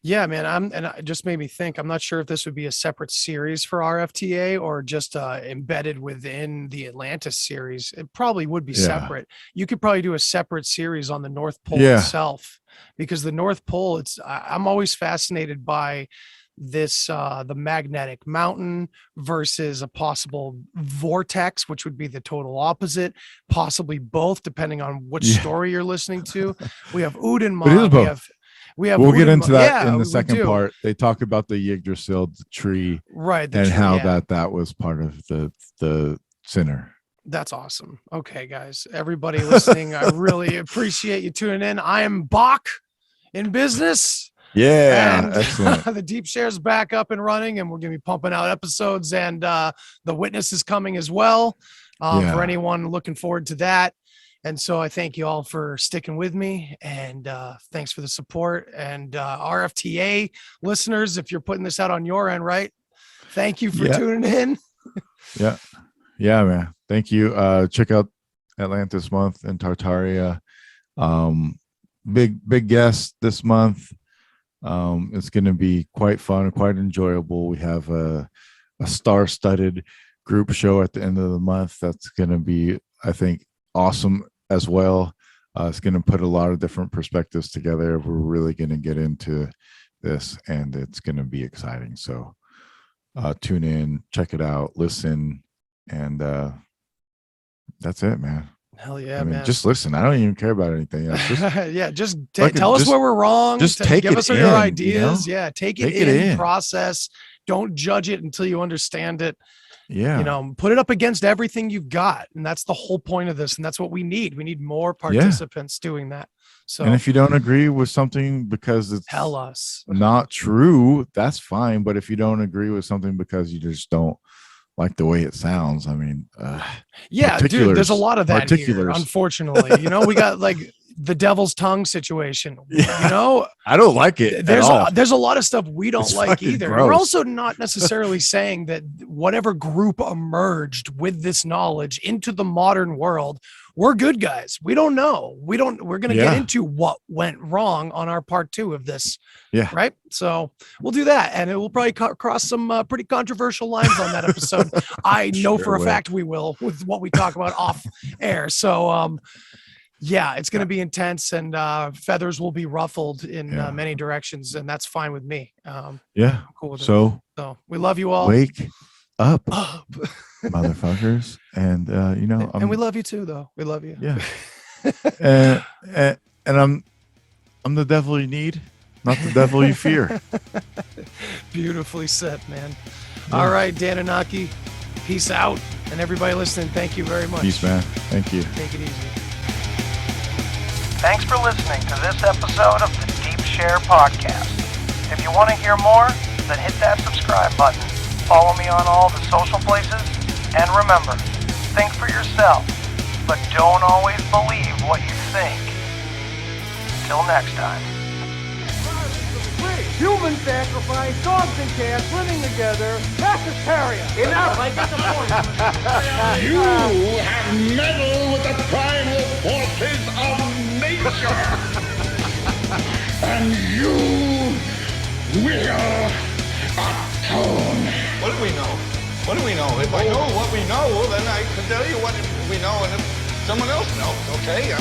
yeah, man, and it just made me think, I'm not sure if this would be a separate series for RFTA or just embedded within the Atlantis series. It probably would be separate. You could probably do a separate series on the North Pole itself, because the North Pole, I'm always fascinated by this, the magnetic mountain versus a possible vortex, which would be the total opposite, possibly both, depending on which story you're listening to. We have Udenman, we'll get into that in the second part. They talk about the Yggdrasil tree, right? And how that was part of the sinner. That's awesome. Okay, guys, everybody listening, I really appreciate you tuning in. I am Bach in business. Yeah, and excellent. The Deep Share's back up and running, and we're gonna be pumping out episodes, and the Witness is coming as well. For anyone looking forward to that. And so I thank you all for sticking with me, and thanks for the support. And RFTA listeners, if you're putting this out on your end, right? Thank you for tuning in. Yeah, man. Thank you. Check out Atlantis month and Tartaria. Big guest this month. It's going to be quite fun, quite enjoyable. We have a star-studded group show at the end of the month. That's going to be, I think, awesome as well. It's going to put a lot of different perspectives together. We're really going to get into this, and it's going to be exciting. So tune in, check it out, listen, and that's it, man. Hell yeah, man. man. Just listen. I don't even care about anything else. Just tell us where we're wrong. Just give us your ideas. You know? Yeah, take it in, process. Don't judge it until you understand it. Yeah. Put it up against everything you've got. And that's the whole point of this. And that's what we need. We need more participants doing that. So, and if you don't agree with something because it's tell us not true, that's fine. But if you don't agree with something because you just don't like the way it sounds, I mean, dude, there's a lot of that here, unfortunately. We got like the devil's tongue situation. Yeah. You know, I don't like it at all. there's a lot of stuff we don't It's like fucking either. gross. We're also not necessarily saying that whatever group emerged with this knowledge into the modern world, we're good guys. We don't know. We're going to get into what went wrong on our part 2 of this. Yeah. Right. So we'll do that. And it will probably cross some pretty controversial lines on that episode. I know for a fact we will, with what we talk about off air. So, yeah, it's going to be intense, and feathers will be ruffled in many directions, and that's fine with me. Yeah. Cool with it. So We love you all. wake up, motherfuckers, and you know, and we love you too, though. We love you. Yeah. and I'm the devil you need, not the devil you fear. Beautifully said, man. All right, Danunaki, peace out, and everybody listening, thank you very much. Peace, man. Thank you. Take it easy. Thanks for listening to this episode of the Deep Share Podcast. If you want to hear more, then hit that subscribe button. Follow me on all the social places. And remember, think for yourself, but don't always believe what you think. Till next time. Human sacrifice, dogs and cats living together, vegetarian. Enough, I get the point. You have meddled with the primal forces of nature. And you will atone. What do we know? What do we know? If I know what we know, then I can tell you what we know, and if someone else knows, okay?